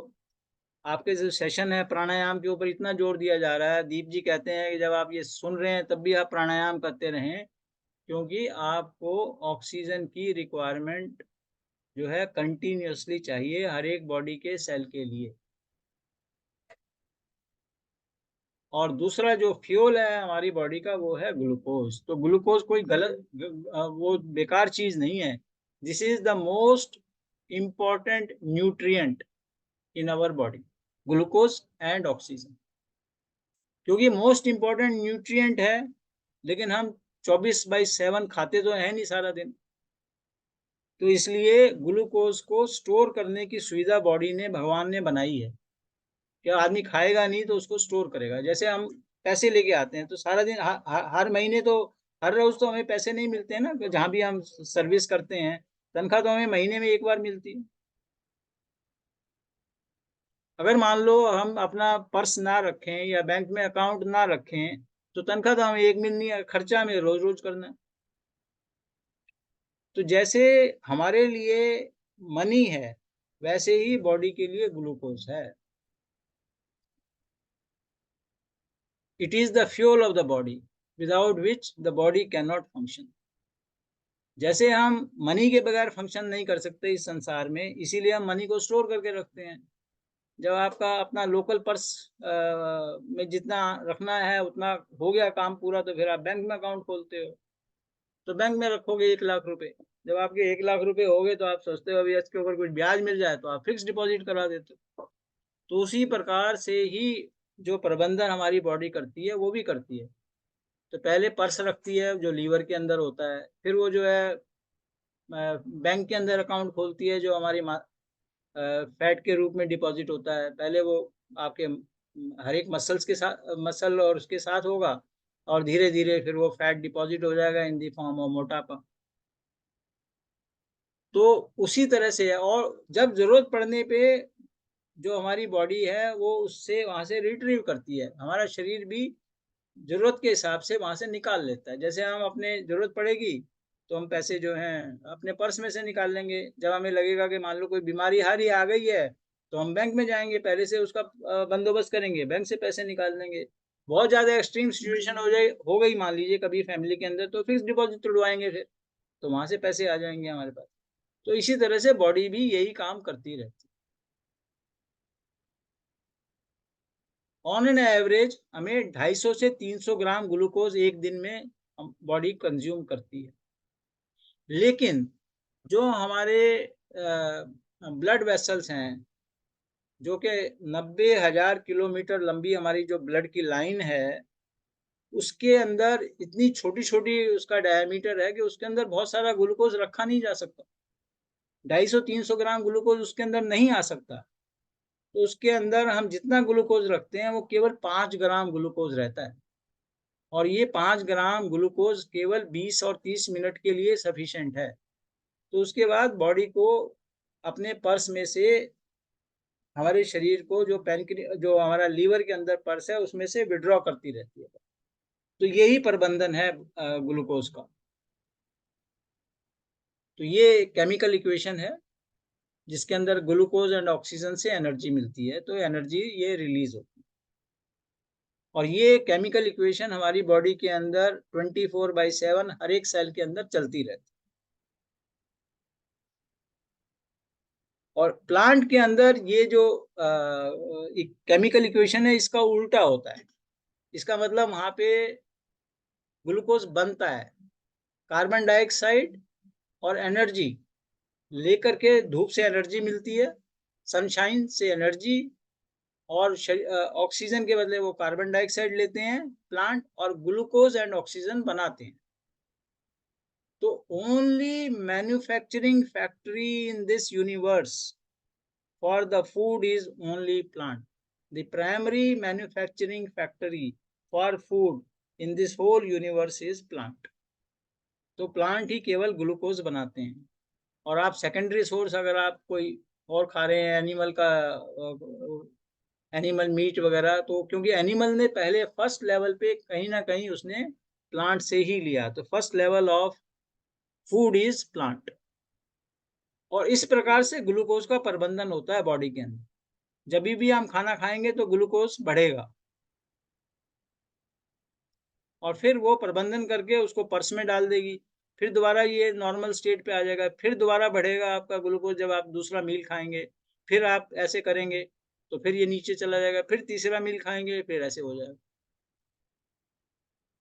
आपके जो सेशन है प्राणायाम के ऊपर इतना जोर दिया जा रहा है, दीप जी कहते हैं कि जब आप ये सुन रहे हैं तब भी आप प्राणायाम करते रहें, क्योंकि आपको ऑक्सीजन की रिक्वायरमेंट जो है कंटिन्यूअसली चाहिए हर एक बॉडी के सेल के लिए। और दूसरा जो फ्यूल है हमारी बॉडी का वो है ग्लूकोज। तो ग्लूकोज कोई गलत वो बेकार चीज नहीं है। This is the most important nutrient in our body, glucose and oxygen, क्योंकि मोस्ट इंपॉर्टेंट न्यूट्रिएंट है। लेकिन हम 24/7 खाते तो है नहीं सारा दिन, तो इसलिए ग्लूकोज को स्टोर करने की सुविधा बॉडी ने भगवान ने बनाई है कि आदमी खाएगा नहीं तो उसको स्टोर करेगा। जैसे हम पैसे लेके आते हैं तो सारा दिन हर महीने तो हर रोज तो हमें पैसे नहीं मिलते हैं ना, जहाँ भी हम सर्विस करते हैं तनख्वाह तो हमें महीने में एक बार मिलती है। अगर मान लो हम अपना पर्स ना रखें या बैंक में अकाउंट ना रखें तो तनख्वाह तो हमें एक मिलनी है, खर्चा हमें रोज रोज करना है। तो जैसे हमारे लिए मनी है वैसे ही बॉडी के लिए ग्लूकोज है। It is the fuel of the body, without which the body cannot function. जैसे हम मनी के बगैर फंक्शन नहीं कर सकते इस संसार में, इसीलिए हम मनी को स्टोर करके रखते हैं। जब आपका अपना लोकल पर्स में जितना रखना है उतना हो गया काम पूरा, तो फिर आप बैंक में अकाउंट खोलते हो, तो बैंक में रखोगे 1 लाख रुपए। जब आपके 1 लाख रुपए हो गए तो आप सोचते हो अभी इसके ऊपर कुछ ब्याज मिल जाए, तो आप फिक्स डिपॉजिट करा देते हो। तो उसी प्रकार से ही जो प्रबंधन हमारी बॉडी करती है वो भी करती है। तो पहले पर्स रखती है जो लीवर के अंदर होता है, फिर वो जो है बैंक के अंदर अकाउंट खोलती है जो हमारी फैट के रूप में डिपॉजिट होता है। पहले वो आपके हर एक मसल्स के साथ मसल और उसके साथ होगा, और धीरे धीरे फिर वो फैट डिपॉजिट हो जाएगा इन दी फॉर्म ऑफ मोटापा। तो उसी तरह से है, और जब जरूरत पड़ने पे जो हमारी बॉडी है वो उससे वहां से रिट्रीव करती है। हमारा शरीर भी जरूरत के हिसाब से वहां से निकाल लेता है। जैसे हम अपने जरूरत पड़ेगी तो हम पैसे जो हैं अपने पर्स में से निकाल लेंगे। जब हमें लगेगा कि मान लो कोई बीमारी हारी आ गई है तो हम बैंक में जाएंगे, पहले से उसका बंदोबस्त करेंगे, बैंक से पैसे निकाल लेंगे। बहुत ज़्यादा एक्सट्रीम सिचुएशन हो गई मान लीजिए कभी फैमिली के अंदर, तो फिक्स डिपॉजिट तुड़वाएंगे फिर, तो वहां से पैसे आ जाएंगे हमारे पास। तो इसी तरह से बॉडी भी यही काम करती रहती है। ऑन एन एवरेज हमें 250 से 300 ग्राम ग्लूकोज एक दिन में बॉडी कंज्यूम करती है। लेकिन जो हमारे ब्लड वेसल्स हैं, जो कि 90,000 किलोमीटर लंबी हमारी जो ब्लड की लाइन है, उसके अंदर इतनी छोटी छोटी उसका डायमीटर है कि उसके अंदर बहुत सारा ग्लूकोज रखा नहीं जा सकता। 250-300 ग्राम ग्लूकोज उसके अंदर नहीं आ सकता। तो उसके अंदर हम जितना ग्लूकोज रखते हैं वो केवल 5 ग्राम ग्लूकोज रहता है, और ये 5 ग्राम ग्लूकोज केवल 20 और 30 मिनट के लिए सफिशिएंट है। तो उसके बाद बॉडी को अपने पर्स में से, हमारे शरीर को जो हमारा लीवर के अंदर पर्स है उसमें से विड्रॉ करती रहती है। तो यही प्रबंधन है ग्लूकोज का। तो ये केमिकल इक्वेशन है जिसके अंदर ग्लूकोज एंड ऑक्सीजन से एनर्जी मिलती है, तो एनर्जी ये रिलीज होती है। और ये केमिकल इक्वेशन हमारी बॉडी के अंदर 24/7 हर एक सेल के अंदर चलती रहती है। और प्लांट के अंदर ये जो केमिकल इक्वेशन है इसका उल्टा होता है। इसका मतलब वहां पे ग्लूकोज बनता है, कार्बन डाइऑक्साइड और एनर्जी लेकर के, धूप से एनर्जी मिलती है, सनशाइन से एनर्जी, और ऑक्सीजन के बदले वो कार्बन डाइऑक्साइड लेते हैं प्लांट, और ग्लूकोज एंड ऑक्सीजन बनाते हैं। तो only manufacturing factory in this universe for the food is only plant. The primary manufacturing factory for food in this whole universe is plant. तो प्लांट ही केवल glucose बनाते हैं। और आप सेकेंडरी सोर्स अगर आप कोई और खा रहे हैं एनिमल मीट वगैरह, तो क्योंकि एनिमल ने पहले फर्स्ट लेवल पे कहीं ना कहीं उसने प्लांट से ही लिया, तो first level of food is plant. और इस प्रकार से ग्लूकोज का प्रबंधन होता है बॉडी के अंदर। जब भी हम खाना खाएंगे तो ग्लूकोज बढ़ेगा, और फिर वो प्रबंधन करके उसको पर्स में डाल देगी, फिर दोबारा ये नॉर्मल स्टेट पे आ जाएगा, फिर दोबारा बढ़ेगा आपका ग्लूकोज जब आप दूसरा मील खाएंगे, फिर आप ऐसे करेंगे तो फिर ये नीचे चला जाएगा, फिर तीसरा मील खाएंगे फिर ऐसे हो जाएगा।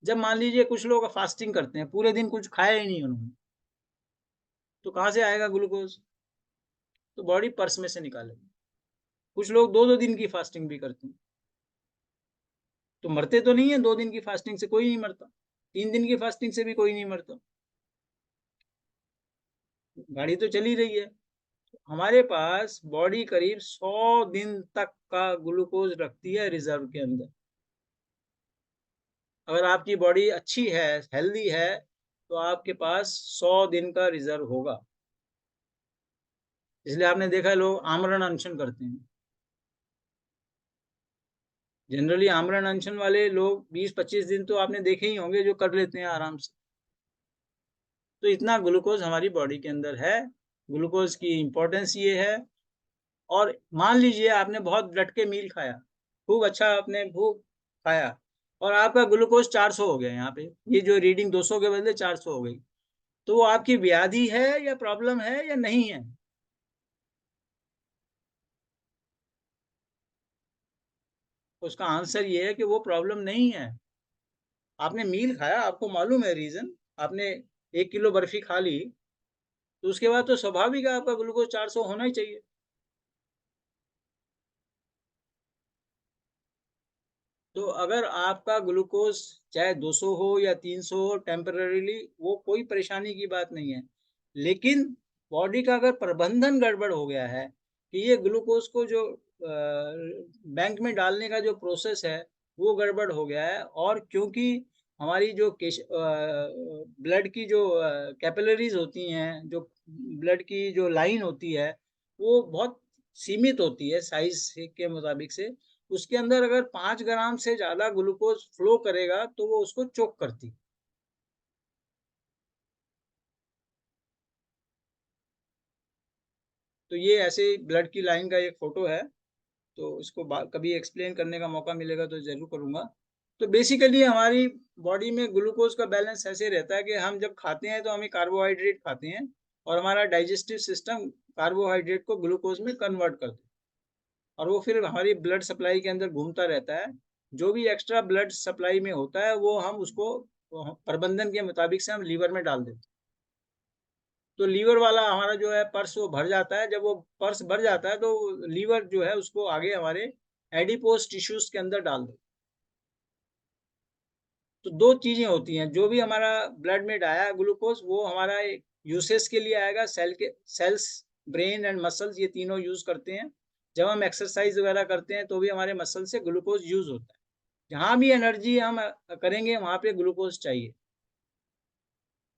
जब मान लीजिए कुछ लोग फास्टिंग करते हैं, पूरे दिन कुछ खाया ही नहीं उन्होंने, तो कहाँ से आएगा ग्लूकोज? तो बॉडी पर्स में से निकालेगी। कुछ लोग 2-2 दिन की फास्टिंग भी करते हैं, तो मरते तो नहीं है। 2 दिन की फास्टिंग से कोई नहीं मरता, 3 दिन की फास्टिंग से भी कोई नहीं मरता, गाड़ी तो चली रही है। हमारे पास बॉडी करीब 100 दिन तक का ग्लूकोज रखती है रिजर्व के अंदर। अगर आपकी बॉडी अच्छी है, हेल्दी है, तो आपके पास 100 दिन का रिजर्व होगा। इसलिए आपने देखा है लोग आमरण अनशन करते हैं। जनरली आमरण अनशन वाले लोग 20-25 दिन तो आपने देखे ही होंगे जो कर लेते हैं आराम से। तो इतना ग्लूकोज हमारी बॉडी के अंदर है। ग्लूकोज की इंपॉर्टेंस ये है। और मान लीजिए आपने बहुत डट के मील खाया, खूब अच्छा आपने खूब खाया, और आपका ग्लूकोज 400 हो गया, यहाँ पे ये जो रीडिंग 200 के बदले 400 हो गई, तो वो आपकी व्याधि है या प्रॉब्लम है या नहीं है? उसका आंसर ये है कि वो प्रॉब्लम नहीं है। आपने मील खाया, आपको मालूम है रीजन, आपने 1 किलो बर्फी खा ली, तो उसके बाद तो स्वाभाविक है आपका ग्लूकोज 400 होना ही चाहिए। तो अगर आपका ग्लूकोज चाहे 200 हो या 300 हो टेम्पररीली, वो कोई परेशानी की बात नहीं है। लेकिन बॉडी का अगर प्रबंधन गड़बड़ हो गया है कि ये ग्लूकोज को जो बैंक में डालने का जो प्रोसेस है वो गड़बड़ हो गया है, और क्योंकि हमारी जो ब्लड की जो कैपिलरीज होती हैं, जो ब्लड की जो लाइन होती है, वो बहुत सीमित होती है साइज के मुताबिक से। उसके अंदर अगर 5 ग्राम से ज्यादा ग्लूकोज फ्लो करेगा तो वो उसको चोक करती। तो ये ऐसे ब्लड की लाइन का एक फोटो है, तो इसको कभी एक्सप्लेन करने का मौका मिलेगा तो जरूर करूंगा। तो बेसिकली हमारी बॉडी में ग्लूकोज का बैलेंस ऐसे रहता है कि हम जब खाते हैं तो हमें कार्बोहाइड्रेट खाते हैं और हमारा डाइजेस्टिव सिस्टम कार्बोहाइड्रेट को ग्लूकोज में कन्वर्ट करते हैं और वो फिर हमारी ब्लड सप्लाई के अंदर घूमता रहता है। जो भी एक्स्ट्रा ब्लड सप्लाई में होता है वो हम उसको प्रबंधन के मुताबिक से हम लीवर में डाल देते हैं। तो लीवर वाला हमारा जो है पर्स वो भर जाता है। जब वो पर्स भर जाता है तो लीवर जो है उसको आगे हमारे एडिपोज टिश्यूज के अंदर डाल देते हैं। तो दो चीजें होती हैं, जो भी हमारा ब्लड में आया ग्लूकोज वो हमारा यूसेज के लिए आएगा, सेल्स, ब्रेन एंड मसल्स ये तीनों यूज करते हैं। जब हम एक्सरसाइज वगैरह करते हैं तो भी हमारे मसल से ग्लूकोज यूज होता है। जहाँ भी एनर्जी हम करेंगे वहाँ पे ग्लूकोज चाहिए।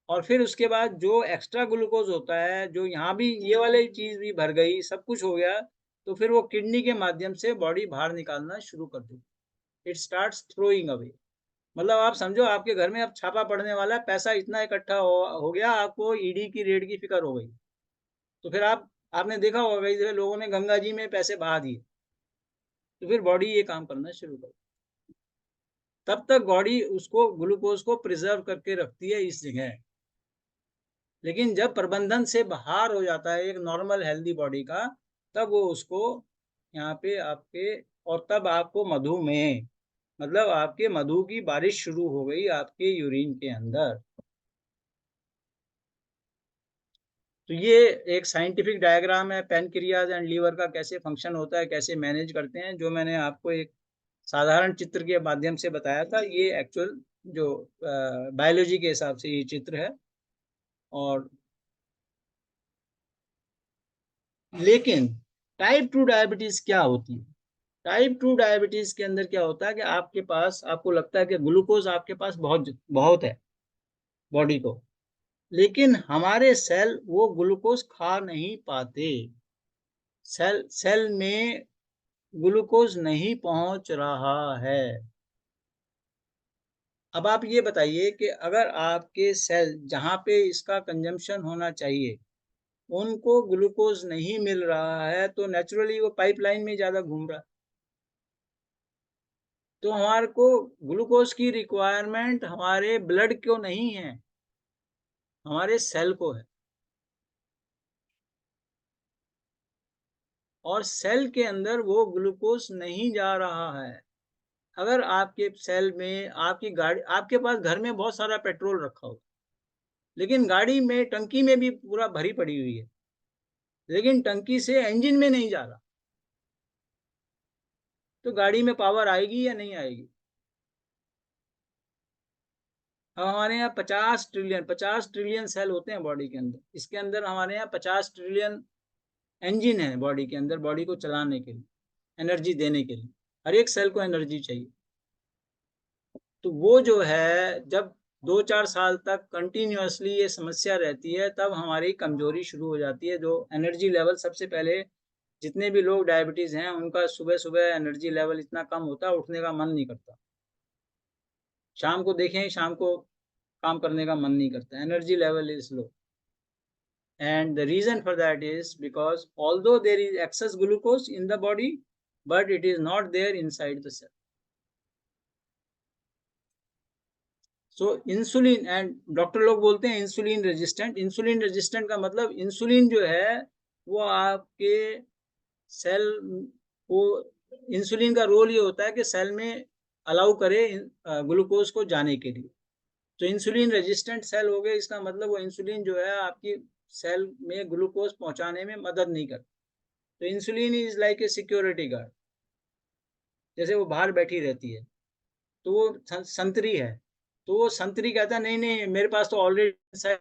और फिर उसके बाद जो एक्स्ट्रा ग्लूकोज होता है, जो यहाँ भी ये वाली चीज भी भर गई, सब कुछ हो गया, तो फिर वो किडनी के माध्यम से बॉडी बाहर निकालना शुरू कर देती है। It starts throwing away. मतलब आप समझो आपके घर में अब छापा पड़ने वाला है, पैसा इतना इकट्ठा हो गया, आपको ईडी की रेड की फिक्र हो गई। तो फिर आपने देखा होगा कई जगह लोगों ने गंगा जी में पैसे बहा दिए, तो फिर बॉडी ये काम करना शुरू कर। तब तक बॉडी उसको ग्लूकोज को प्रिजर्व करके रखती है इस जगह। लेकिन जब प्रबंधन से बाहर हो जाता है एक नॉर्मल हेल्दी बॉडी का, तब वो उसको यहाँ पे आपके, और तब आपको मधुमेह, मतलब आपके मधु की बारिश शुरू हो गई आपके यूरिन के अंदर। तो ये एक साइंटिफिक डायग्राम है पैनक्रियाज एंड लीवर का कैसे फंक्शन होता है, कैसे मैनेज करते हैं, जो मैंने आपको एक साधारण चित्र के माध्यम से बताया था। ये एक्चुअल जो बायोलॉजी के हिसाब से ये चित्र है। और लेकिन टाइप 2 डायबिटीज क्या होती है? टाइप 2 डायबिटीज के अंदर क्या होता है कि आपके पास, आपको लगता है कि ग्लूकोज आपके पास बहुत बहुत है बॉडी को, लेकिन हमारे सेल वो ग्लूकोज खा नहीं पाते। सेल में ग्लूकोज नहीं पहुंच रहा है। अब आप ये बताइए कि अगर आपके सेल जहां पे इसका कंजम्पशन होना चाहिए उनको ग्लूकोज नहीं मिल रहा है, तो नेचुरली वो पाइपलाइन में ज्यादा घूम रहा है। तो हमारे को ग्लूकोज की रिक्वायरमेंट हमारे ब्लड को नहीं है, हमारे सेल को है। और सेल के अंदर वो ग्लूकोज नहीं जा रहा है। अगर आपके सेल में आपकी गाड़ी, आपके पास घर में बहुत सारा पेट्रोल रखा हो, लेकिन गाड़ी में टंकी में भी पूरा भरी पड़ी हुई है, लेकिन टंकी से इंजन में नहीं जा रहा, तो गाड़ी में पावर आएगी या नहीं आएगी? अब हमारे यहाँ 50 ट्रिलियन सेल होते हैं बॉडी के अंदर। इसके अंदर हमारे यहाँ 50 ट्रिलियन इंजन है बॉडी के अंदर, बॉडी को चलाने के लिए, एनर्जी देने के लिए। हर एक सेल को एनर्जी चाहिए। तो वो जो है, जब 2-4 साल तक कंटिन्यूअसली ये समस्या रहती है, तब हमारी कमजोरी शुरू हो जाती है। जो एनर्जी लेवल, सबसे पहले जितने भी लोग डायबिटीज हैं उनका सुबह सुबह एनर्जी लेवल इतना कम होता है, उठने का मन नहीं करता। शाम को देखें, शाम को काम करने का मन नहीं करता, energy level is low. And the reason for that is because although there is excess glucose in the body, but it is not there inside the cell. So insulin, and doctor लोग बोलते हैं insulin resistant. Insulin resistant का मतलब insulin जो है वो आपके cell को, इंसुलिन का रोल ये होता है कि सेल में अलाउ करे ग्लूकोज को जाने के लिए। तो इंसुलिन रेजिस्टेंट सेल हो गए, इसका मतलब वो इंसुलिन जो है आपकी सेल में ग्लूकोज पहुंचाने में मदद नहीं करता। तो insulin is like a security guard, जैसे वो बाहर बैठी रहती है। तो वो संतरी है, तो वो संतरी कहता है नहीं नहीं मेरे पास तो ऑलरेडी।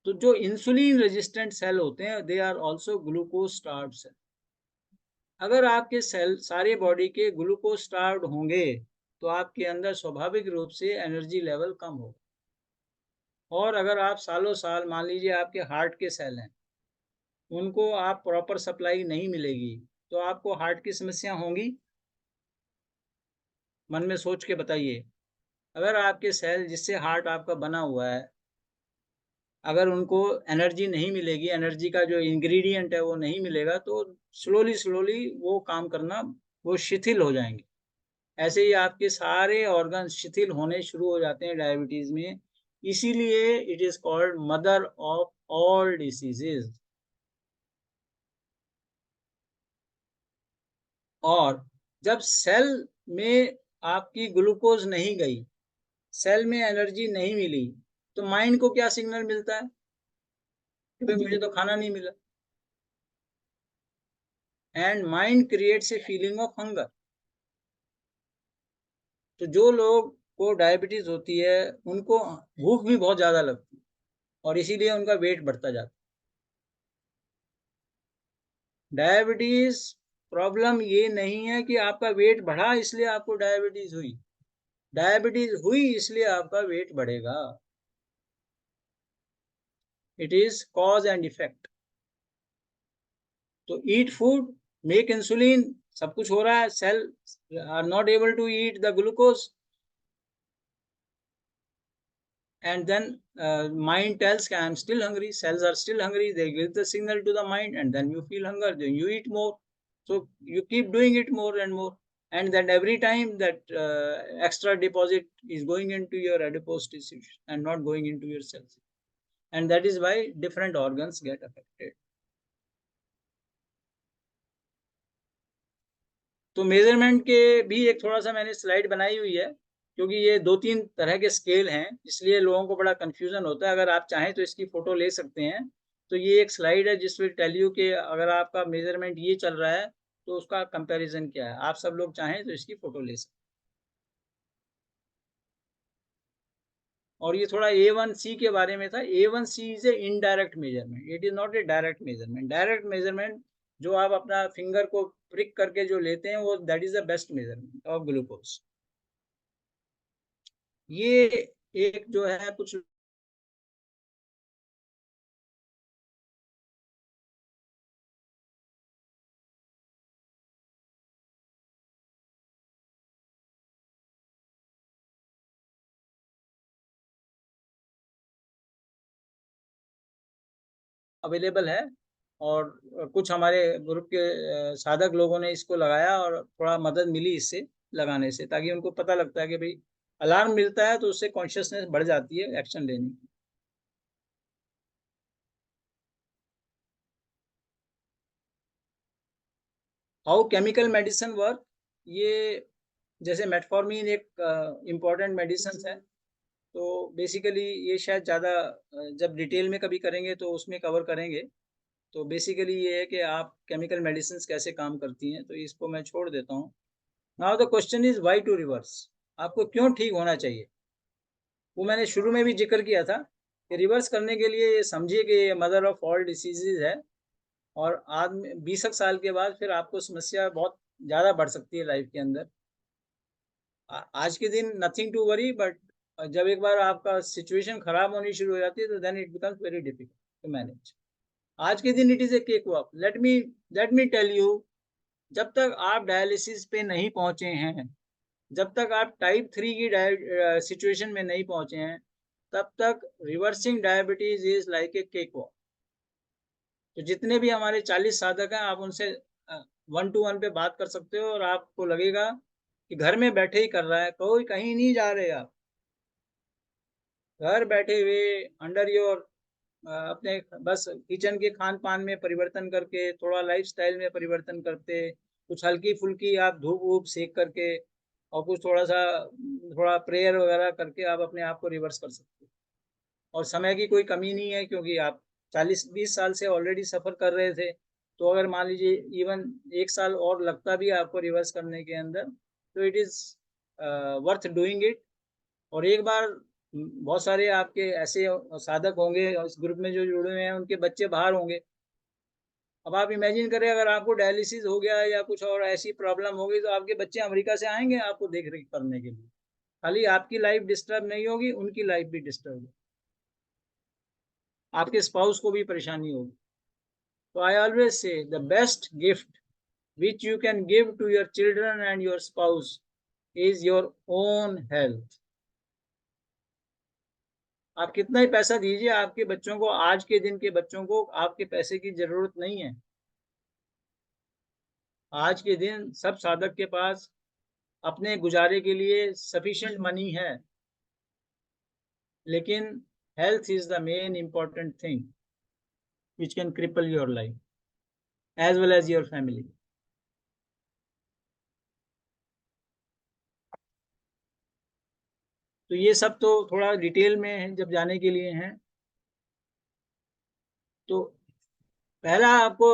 तो जो इंसुलिन रेजिस्टेंट सेल होते हैं they are also glucose starved cell. अगर आपके सेल सारे बॉडी के ग्लूकोज स्टार्व्ड होंगे तो आपके अंदर स्वाभाविक रूप से एनर्जी लेवल कम होगा। और अगर आप सालों साल, मान लीजिए आपके हार्ट के सेल हैं, उनको आप प्रॉपर सप्लाई नहीं मिलेगी, तो आपको हार्ट की समस्या होंगी? मन में सोच के बताइए। अगर आपके सेल जिससे हार्ट आपका बना हुआ है, अगर उनको एनर्जी नहीं मिलेगी, एनर्जी का जो इंग्रेडिएंट है वो नहीं मिलेगा, तो स्लोली वो काम करना वो शिथिल हो जाएंगे। ऐसे ही आपके सारे ऑर्गन शिथिल होने शुरू हो जाते हैं डायबिटीज में। इसीलिए it is called mother of all diseases. और जब सेल में आपकी ग्लूकोज नहीं गई, सेल में एनर्जी नहीं मिली, तो माइंड को क्या सिग्नल मिलता है कि भाई मुझे तो खाना नहीं मिला। And mind creates a feeling of hunger. तो जो लोग को डायबिटीज होती है उनको भूख भी बहुत ज्यादा लगती है और इसीलिए उनका वेट बढ़ता जाता है। डायबिटीज प्रॉब्लम ये नहीं है कि आपका वेट बढ़ा इसलिए आपको डायबिटीज हुई। डायबिटीज हुई इसलिए आपका वेट बढ़ेगा। It is cause and effect. तो ईट फूड, मेक इंसुलिन, सब कुछ हो रहा है, cell are not able to eat the glucose, and then mind tells I am still hungry, cells are still hungry, they give the signal to the mind, and then you feel hunger, then you eat more. So you keep doing it more and more, and then every time that extra deposit is going into your adipose tissue and not going into your cells, and that is why different organs get affected. तो measurement के भी एक थोड़ा सा मैंने slide बनाई हुई है, क्योंकि ये 2-3 तरह के स्केल हैं, इसलिए लोगों को बड़ा कंफ्यूजन होता है। अगर आप चाहें तो इसकी फोटो ले सकते हैं। तो ये एक स्लाइड है जिस विल टेल यू कि अगर आपका मेजरमेंट ये चल रहा है तो उसका कंपैरिजन क्या है। आप सब लोग चाहें तो इसकी फोटो ले सकते हैं। और ये थोड़ा A1C के बारे में था। A1C is a indirect measurement, it is not a direct measurement. Direct measurement जो आप अपना फिंगर को प्रिक करके जो लेते हैं वो that is the best measurement of glucose. ये एक जो है कुछ अवेलेबल है, और कुछ हमारे ग्रुप के साधक लोगों ने इसको लगाया और थोड़ा मदद मिली इससे लगाने से, ताकि उनको पता लगता है कि भाई अलार्म मिलता है तो उससे कॉन्शियसनेस बढ़ जाती है एक्शन लेने की। हाउ केमिकल मेडिसिन वर्क, ये जैसे मेटफॉर्मिन एक इम्पॉर्टेंट मेडिसिन है। तो बेसिकली ये शायद ज़्यादा जब डिटेल में कभी करेंगे तो उसमें कवर करेंगे। तो बेसिकली ये है कि आप केमिकल मेडिसिन कैसे काम करती हैं, तो इसको मैं छोड़ देता हूँ। Now the question is why to reverse. आपको क्यों ठीक होना चाहिए, वो मैंने शुरू में भी जिक्र किया था कि रिवर्स करने के लिए ये समझिए कि ये मदर ऑफ ऑल डिसीजेज है। और आज 20 साल के बाद फिर आपको समस्या बहुत ज़्यादा बढ़ सकती है लाइफ के अंदर। आज के दिन नथिंग टू वरी, बट जब एक बार आपका सिचुएशन खराब होनी शुरू हो जाती है तो then it becomes very difficult to manage. आज के दिन it is a cake walk. Let me tell you, जब तक आप डायलिसिस पे नहीं पहुंचे हैं, जब तक आप टाइप 3 की सिचुएशन में नहीं पहुंचे हैं, तब तक reversing diabetes is like a cake walk. तो जितने भी हमारे 40 साधक हैं, आप उनसे 1-to-1 पे बात कर सकते हो और आपको लगेगा कि घर में बैठे ही कर रहा है, कोई कहीं नहीं जा रहे। आप घर बैठे हुए अंडर योर अपने बस किचन के खान पान में परिवर्तन करके, थोड़ा लाइफस्टाइल में परिवर्तन करते, कुछ हल्की फुल्की आप धूप वूप सेक करके और कुछ थोड़ा प्रेयर वगैरह करके आप अपने आप को रिवर्स कर सकते हो। और समय की कोई कमी नहीं है, क्योंकि आप 40-20 साल से ऑलरेडी सफ़र कर रहे थे। तो अगर मान लीजिए इवन 1 साल और लगता भी है आपको रिवर्स करने के अंदर, तो it is worth doing it. और एक बार बहुत सारे आपके ऐसे साधक होंगे इस ग्रुप में जो जुड़े हुए हैं, उनके बच्चे बाहर होंगे। अब आप इमेजिन करें अगर आपको डायलिसिस हो गया या कुछ और ऐसी प्रॉब्लम हो गई, तो आपके बच्चे अमेरिका से आएंगे आपको देख रेख करने के लिए। खाली आपकी लाइफ डिस्टर्ब नहीं होगी, उनकी लाइफ भी डिस्टर्ब होगी, आपके स्पाउस को भी परेशानी होगी। तो I always say the best gift which you can give to your children and your spouse is your own health. आप कितना ही पैसा दीजिए, आपके बच्चों को, आज के दिन के बच्चों को आपके पैसे की जरूरत नहीं है। आज के दिन सब साधक के पास अपने गुजारे के लिए सफिशिएंट मनी है, लेकिन health is the main important thing which can cripple your life as well as your family. तो ये सब तो थोड़ा डिटेल में जब जाने के लिए हैं, तो पहला आपको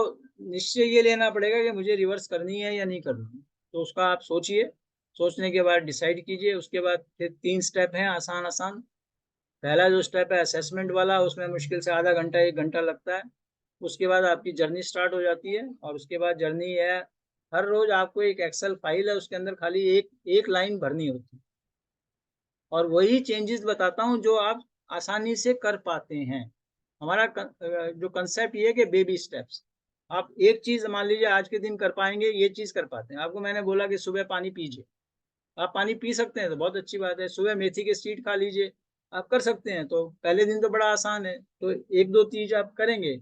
निश्चय ये लेना पड़ेगा कि मुझे रिवर्स करनी है या नहीं करनी। तो उसका आप सोचिए, सोचने के बाद डिसाइड कीजिए। उसके बाद फिर 3 स्टेप हैं आसान आसान। पहला जो स्टेप है असेसमेंट वाला, उसमें मुश्किल से आधा घंटा 1 घंटा लगता है। उसके बाद आपकी जर्नी स्टार्ट हो जाती है, और उसके बाद जर्नी है, हर रोज आपको एक एक्सेल फाइल है, उसके अंदर खाली एक लाइन भरनी होती है, और वही चेंजेस बताता हूँ जो आप आसानी से कर पाते हैं। हमारा जो कंसेप्ट ये है कि बेबी स्टेप्स। आप एक चीज मान लीजिए आज के दिन कर पाएंगे, ये चीज कर पाते हैं। आपको मैंने बोला कि सुबह पानी पीजिए, आप पानी पी सकते हैं तो बहुत अच्छी बात है। सुबह मेथी के सीड खा लीजिए, आप कर सकते हैं। तो पहले दिन तो बड़ा आसान है, तो 1-2 चीज आप करेंगे,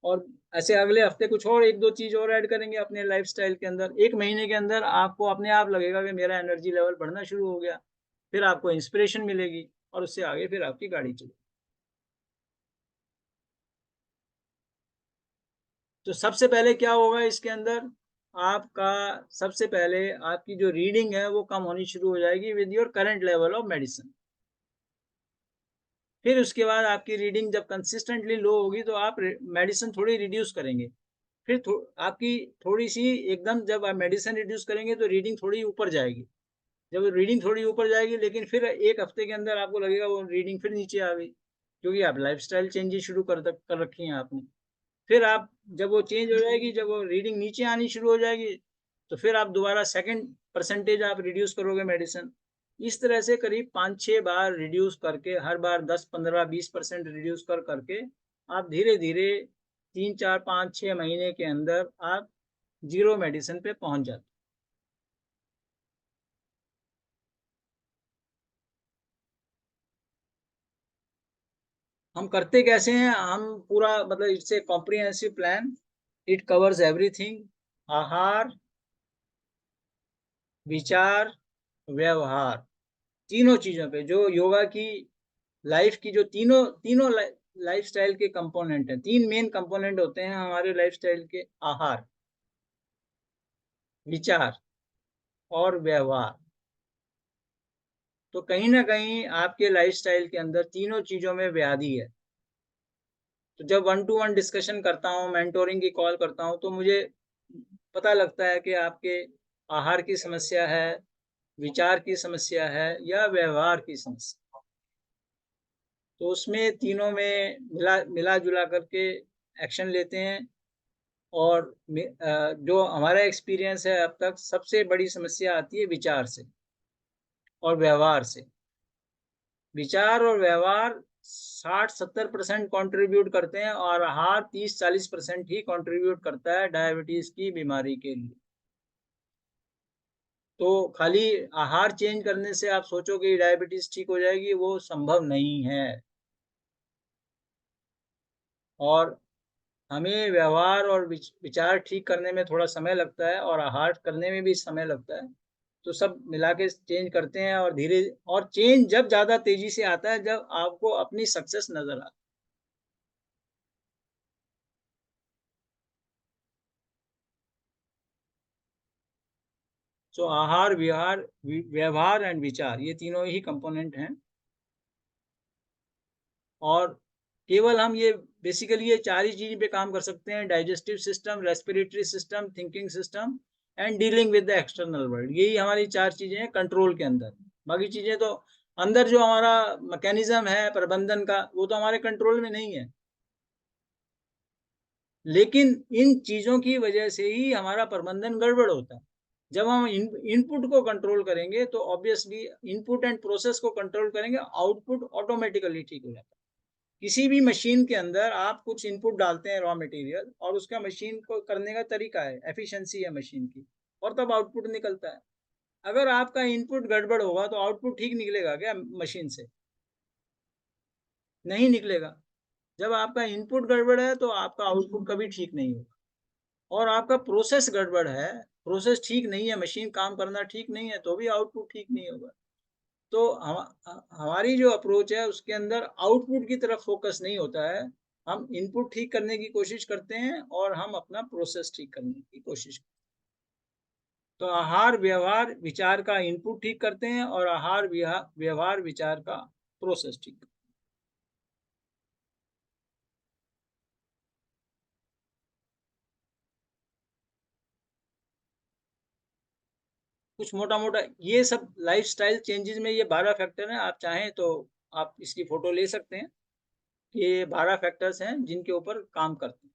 और ऐसे अगले हफ्ते कुछ और 1-2 चीज और ऐड करेंगे अपने लाइफस्टाइल के अंदर। 1 महीने के अंदर आपको अपने आप लगेगा कि मेरा एनर्जी लेवल बढ़ना शुरू हो गया। फिर आपको इंस्पिरेशन मिलेगी, और उससे आगे फिर आपकी गाड़ी चलेगी। तो सबसे पहले क्या होगा इसके अंदर, आपका सबसे पहले आपकी जो रीडिंग है वो कम होनी शुरू हो जाएगी with your current level of medicine. फिर उसके बाद आपकी रीडिंग जब कंसिस्टेंटली लो होगी तो आप मेडिसिन थोड़ी रिड्यूस करेंगे। फिर आपकी थोड़ी सी एकदम, जब आप मेडिसिन रिड्यूस करेंगे तो रीडिंग थोड़ी ऊपर जाएगी। जब रीडिंग थोड़ी ऊपर जाएगी, लेकिन फिर 1 हफ्ते के अंदर आपको लगेगा वो रीडिंग फिर नीचे आ गई, क्योंकि आप लाइफस्टाइल चेंजेस शुरू कर रखी हैं आपने। फिर आप जब वो चेंज हो जाएगी, जब वो रीडिंग नीचे आनी शुरू हो जाएगी, तो फिर आप दोबारा सेकंड परसेंटेज आप रिड्यूस करोगे मेडिसिन। इस तरह से करीब 5-6 बार रिड्यूस करके, हर बार 10-15-20% रिड्यूस करके आप धीरे धीरे 3-4-5-6 महीने के अंदर आप 0 मेडिसिन पे पहुंच जाते। हम करते कैसे हैं, हम पूरा मतलब it's a comprehensive plan, it covers everything. आहार, विचार, व्यवहार, तीनों चीजों पे, जो योगा की लाइफ की जो तीनों तीनों लाइफस्टाइल के कंपोनेंट हैं। 3 मेन कंपोनेंट होते हैं हमारे लाइफस्टाइल के, आहार, विचार और व्यवहार। तो कहीं ना कहीं आपके लाइफस्टाइल के अंदर तीनों चीजों में व्याधि है। तो जब 1-to-1 डिस्कशन करता हूँ, मेंटोरिंग की कॉल करता हूँ, तो मुझे पता लगता है कि आपके आहार की समस्या है, विचार की समस्या है, या व्यवहार की समस्या। तो उसमें तीनों में मिला जुला करके एक्शन लेते हैं। और जो हमारा एक्सपीरियंस है अब तक, सबसे बड़ी समस्या आती है विचार से और व्यवहार से। विचार और व्यवहार 60-70% कंट्रीब्यूट करते हैं, और आहार 30-40% ही कंट्रीब्यूट करता है डायबिटीज की बीमारी के लिए। तो खाली आहार चेंज करने से आप सोचो कि डायबिटीज ठीक हो जाएगी, वो संभव नहीं है। और हमें व्यवहार और विचार ठीक करने में थोड़ा समय लगता है, और आहार करने में भी समय लगता है। तो सब मिला के चेंज करते हैं, और धीरे, और चेंज जब ज्यादा तेजी से आता है जब आपको अपनी सक्सेस नजर आती है। तो आहार, विहार, व्यवहार एंड विचार, ये तीनों ही कंपोनेंट हैं। और केवल हम ये बेसिकली ये 4 ही चीज पे काम कर सकते हैं: digestive system, respiratory system, thinking system and dealing with the external world. यही हमारी 4 चीजें हैं कंट्रोल के अंदर। बाकी चीजें तो अंदर जो हमारा मैकेनिज्म है प्रबंधन का, वो तो हमारे कंट्रोल में नहीं है। लेकिन इन चीजों की वजह से ही हमारा प्रबंधन गड़बड़ होता है। जब हम इनपुट को कंट्रोल करेंगे, तो ऑब्वियसली इनपुट एंड प्रोसेस को कंट्रोल करेंगे, आउटपुट ऑटोमेटिकली ठीक हो जाता है। किसी भी मशीन के अंदर आप कुछ इनपुट डालते हैं रॉ मटेरियल, और उसका मशीन को करने का तरीका है, एफिशिएंसी है मशीन की, और तब आउटपुट निकलता है। अगर आपका इनपुट गड़बड़ होगा तो आउटपुट ठीक निकलेगा क्या मशीन से? नहीं निकलेगा। जब आपका इनपुट गड़बड़ है तो आपका आउटपुट कभी ठीक नहीं होगा। और आपका प्रोसेस गड़बड़ है, प्रोसेस ठीक नहीं है, मशीन काम करना ठीक नहीं है, तो भी आउटपुट ठीक नहीं होगा। तो हमारी जो अप्रोच है उसके अंदर आउटपुट की तरफ फोकस नहीं होता है। हम इनपुट ठीक करने की कोशिश करते हैं और हम अपना प्रोसेस ठीक करने की कोशिश करते हैं। तो आहार व्यवहार विचार का इनपुट ठीक करते हैं और आहार व्यवहार विचार का प्रोसेस ठीक करते हैं। कुछ मोटा-मोटा ये सब लाइफ़स्टाइल चेंजेज़ में ये 12 फैक्टर हैं। आप चाहें तो आप इसकी फ़ोटो ले सकते हैं। ये 12 फैक्टर्स हैं जिनके ऊपर काम करते हैं।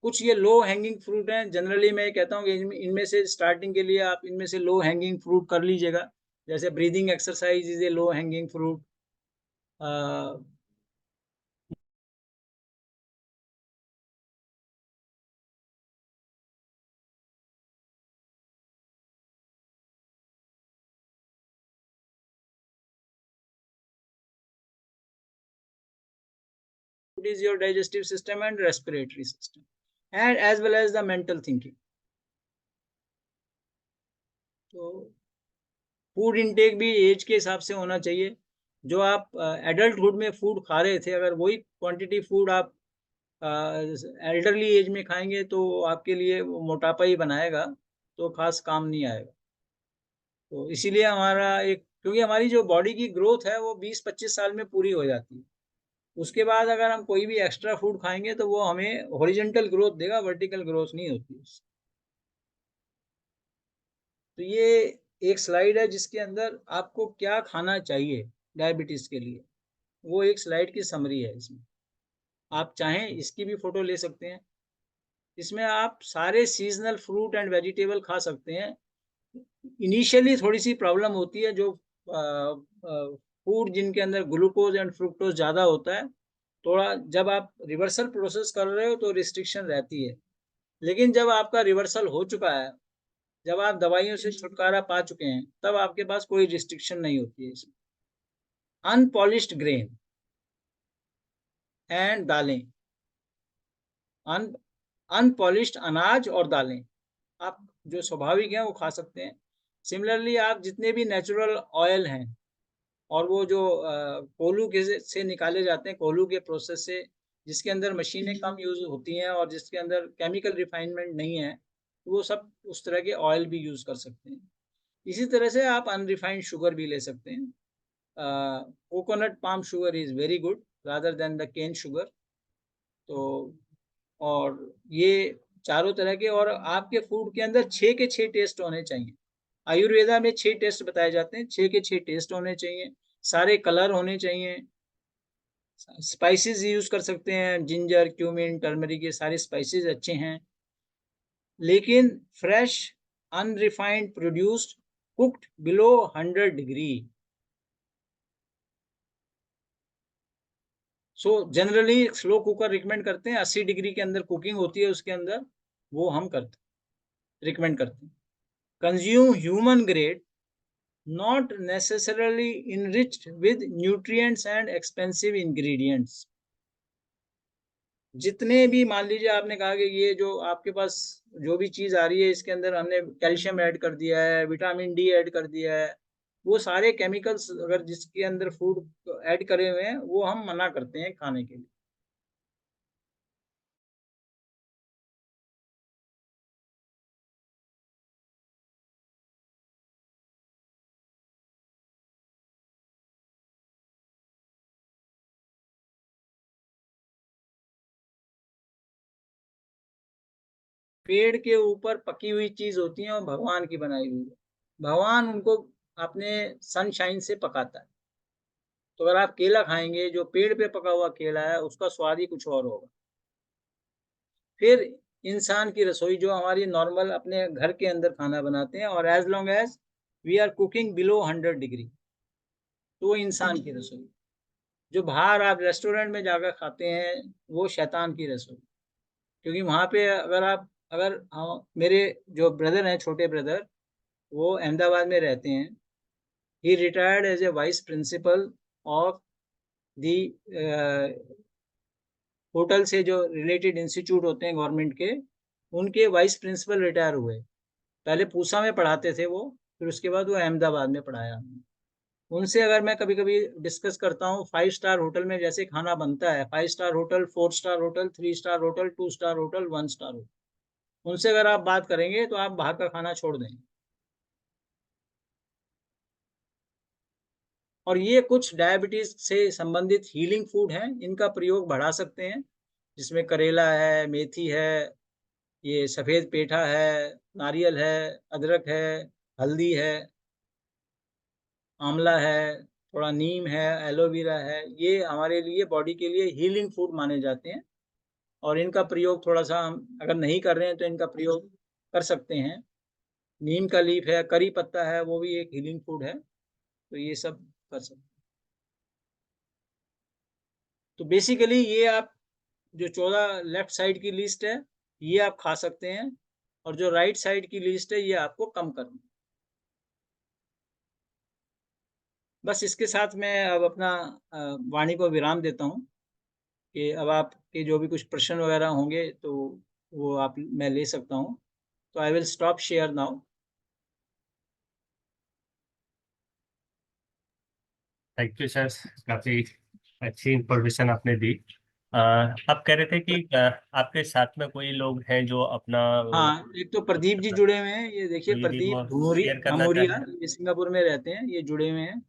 कुछ ये लो हैंगिंग फ्रूट हैं। जनरली मैं कहता हूँ कि इनमें से स्टार्टिंग के लिए आप इनमें से लो हैंगिंग फ्रूट कर लीजिएगा। जैसे breathing exercise is a low hanging fruit. A, it is your digestive system and respiratory system, and as well as the mental thinking. तो फूड इनटेक भी एज के हिसाब से होना चाहिए। जो आप एडल्टहुड में फूड खा रहे थे, अगर वही क्वांटिटी फूड आप एल्डरली एज में खाएँगे तो आपके लिए वो मोटापा ही बनाएगा, तो ख़ास काम नहीं आएगा। तो इसीलिए हमारा एक, क्योंकि हमारी जो बॉडी की ग्रोथ है वो 20-25 साल में पूरी हो जाती है। उसके बाद अगर हम कोई भी एक्स्ट्रा फूड खाएँगे तो वो हमें हॉरिज़ॉन्टल ग्रोथ देगा, वर्टिकल ग्रोथ नहीं होती है उससे। तो ये एक स्लाइड है जिसके अंदर आपको क्या खाना चाहिए डायबिटीज़ के लिए, वो एक स्लाइड की समरी है इसमें। आप चाहें इसकी भी फ़ोटो ले सकते हैं। इसमें आप सारे सीज़नल फ्रूट एंड वेजिटेबल खा सकते हैं। इनिशियली थोड़ी-सी प्रॉब्लम होती है, जो फूड जिनके अंदर ग्लूकोज़ एंड फ्रुक्टोज़ ज़्यादा होता है, थोड़ा जब आप रिवर्सल प्रोसेस कर रहे हो तो रिस्ट्रिक्शन रहती है। लेकिन जब आपका रिवर्सल हो चुका है, जब आप दवाइयों से छुटकारा पा चुके हैं, तब आपके पास कोई रिस्ट्रिक्शन नहीं होती है इसमें। अनपॉलिश्ड ग्रेन एंड दालें, अन अनपॉलिश्ड अनाज और दालें, आप जो स्वाभाविक हैं वो खा सकते हैं। सिमिलरली आप जितने भी नेचुरल ऑयल हैं और वो जो कोल्हू के से निकाले जाते हैं, कोल्हू के प्रोसेस से, जिसके अंदर मशीनें कम यूज़ होती हैं और जिसके अंदर केमिकल रिफाइनमेंट नहीं है, वो सब उस तरह के ऑयल भी यूज़ कर सकते हैं। इसी तरह से आप अनरिफाइंड शुगर भी ले सकते हैं। Coconut palm sugar is very good rather than the cane sugar. तो और ये चारों तरह के, और आपके फूड के अंदर 6 के 6 टेस्ट होने चाहिए। आयुर्वेदा में 6 टेस्ट बताए जाते हैं, 6 के 6 टेस्ट होने चाहिए, सारे कलर होने चाहिए, स्पाइसेस यूज़ कर सकते हैं, जिंजर, क्यूमिन, टर्मरिक, ये सारे स्पाइसेस अच्छे हैं। लेकिन fresh, unrefined produced, cooked below 100 degree. So generally slow cooker recommend करते हैं, 80 डिग्री के अंदर कुकिंग होती है उसके अंदर, वो हम रिकमेंड करते हैं। Consume human grade, not necessarily enriched with nutrients and expensive ingredients। जितने भी, मान लीजिए आपने कहा कि ये जो आपके पास जो भी चीज़ आ रही है इसके अंदर हमने कैल्शियम ऐड कर दिया है, विटामिन डी ऐड कर दिया है, वो सारे केमिकल्स अगर जिसके अंदर फूड ऐड करे हुए हैं वो हम मना करते हैं खाने के लिए। पेड़ के ऊपर पकी हुई चीज़ होती है और भगवान की बनाई हुई है। भगवान उनको अपने सनशाइन से पकाता है। तो अगर आप केला खाएँगे, जो पेड़ पे पका हुआ केला है, उसका स्वाद ही कुछ और होगा। फिर इंसान की रसोई, जो हमारी नॉर्मल अपने घर के अंदर खाना बनाते हैं, और as long as we are cooking below 100 degree. तो वो इंसान की रसोई। जो बाहर आप रेस्टोरेंट में जाकर खाते हैं वो शैतान की रसोई। क्योंकि वहाँ पे अगर मेरे जो ब्रदर हैं, छोटे ब्रदर, वो अहमदाबाद में रहते हैं। He retired as a vice principal of the hotel से जो रिलेटेड इंस्टीट्यूट होते हैं गवर्नमेंट के, उनके वाइस प्रिंसिपल रिटायर हुए। पहले पूसा में पढ़ाते थे वो, फिर उसके बाद वो अहमदाबाद में पढ़ाया। उनसे अगर मैं कभी-कभी डिस्कस करता हूँ, 5 स्टार होटल में जैसे खाना बनता है, 5 star hotel, 4 star hotel, 3 star hotel, 2 star hotel, 1 star hotel, उनसे अगर आप बात करेंगे तो आप बाहर का खाना छोड़ देंगे। और ये कुछ डायबिटीज से संबंधित हीलिंग फूड हैं, इनका प्रयोग बढ़ा सकते हैं, जिसमें करेला है, मेथी है, ये सफ़ेद पेठा है, नारियल है, अदरक है, हल्दी है, आंवला है, थोड़ा नीम है, एलोवेरा है। ये हमारे लिए बॉडी के लिए हीलिंग फूड माने जाते हैं और इनका प्रयोग थोड़ा-सा हम अगर नहीं कर रहे हैं तो इनका प्रयोग कर सकते हैं। नीम का लीफ है, करी पत्ता है, वो भी एक हीलिंग फूड है, तो ये सब कर सकते हैं। तो बेसिकली ये आप जो 14 लेफ्ट साइड की लिस्ट है, ये आप खा सकते हैं और जो राइट साइड की लिस्ट है, ये आपको कम करनी है। बस इसके साथ मैं अब अपना वाणी को विराम देता हूँ कि अब आपके जो भी कुछ प्रश्न वगैरह होंगे तो वो मैं ले सकता हूँ। तो I will stop share now. Thank you sir, काफी अच्छी इंफॉर्मेशन आपने दी। आप कह रहे थे कि आपके साथ में कोई लोग हैं जो अपना हाँ, एक तो प्रदीप जी जुड़े हुए हैं, ये देखिए यदि प्रदीप वो शेयर करना धमोरिया, चाहें। ये सिंगापुर में रहते हैं, ये जुड़े हुए हैं।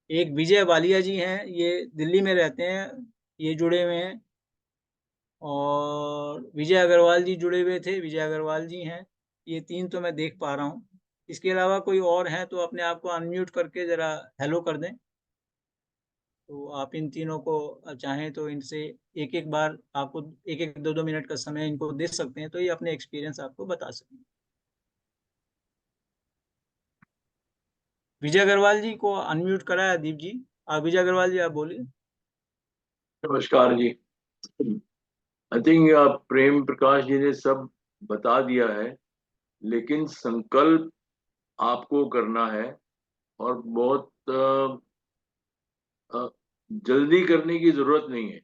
एक विजय वालिया जी हैं, ये दिल्ली में रहते हैं, ये जुड़े हुए हैं। और विजय अग्रवाल जी जुड़े हुए थे, विजय अग्रवाल जी हैं। ये 3 तो मैं देख पा रहा हूँ। इसके अलावा कोई और हैं तो अपने आप को अनम्यूट करके ज़रा हेलो कर दें। तो आप इन तीनों को चाहें तो इनसे एक-एक बार आपको 1-1, 2-2 मिनट का समय इनको दे सकते हैं, तो ये अपने एक्सपीरियंस आपको बता सकेंगे। विजय अग्रवाल जी को अनम्यूट करा है दीप जी। विजय अग्रवाल जी आप बोलिए। नमस्कार जी। आई थिंक प्रेम प्रकाश जी ने सब बता दिया है, लेकिन संकल्प आपको करना है और बहुत जल्दी करने की जरूरत नहीं है,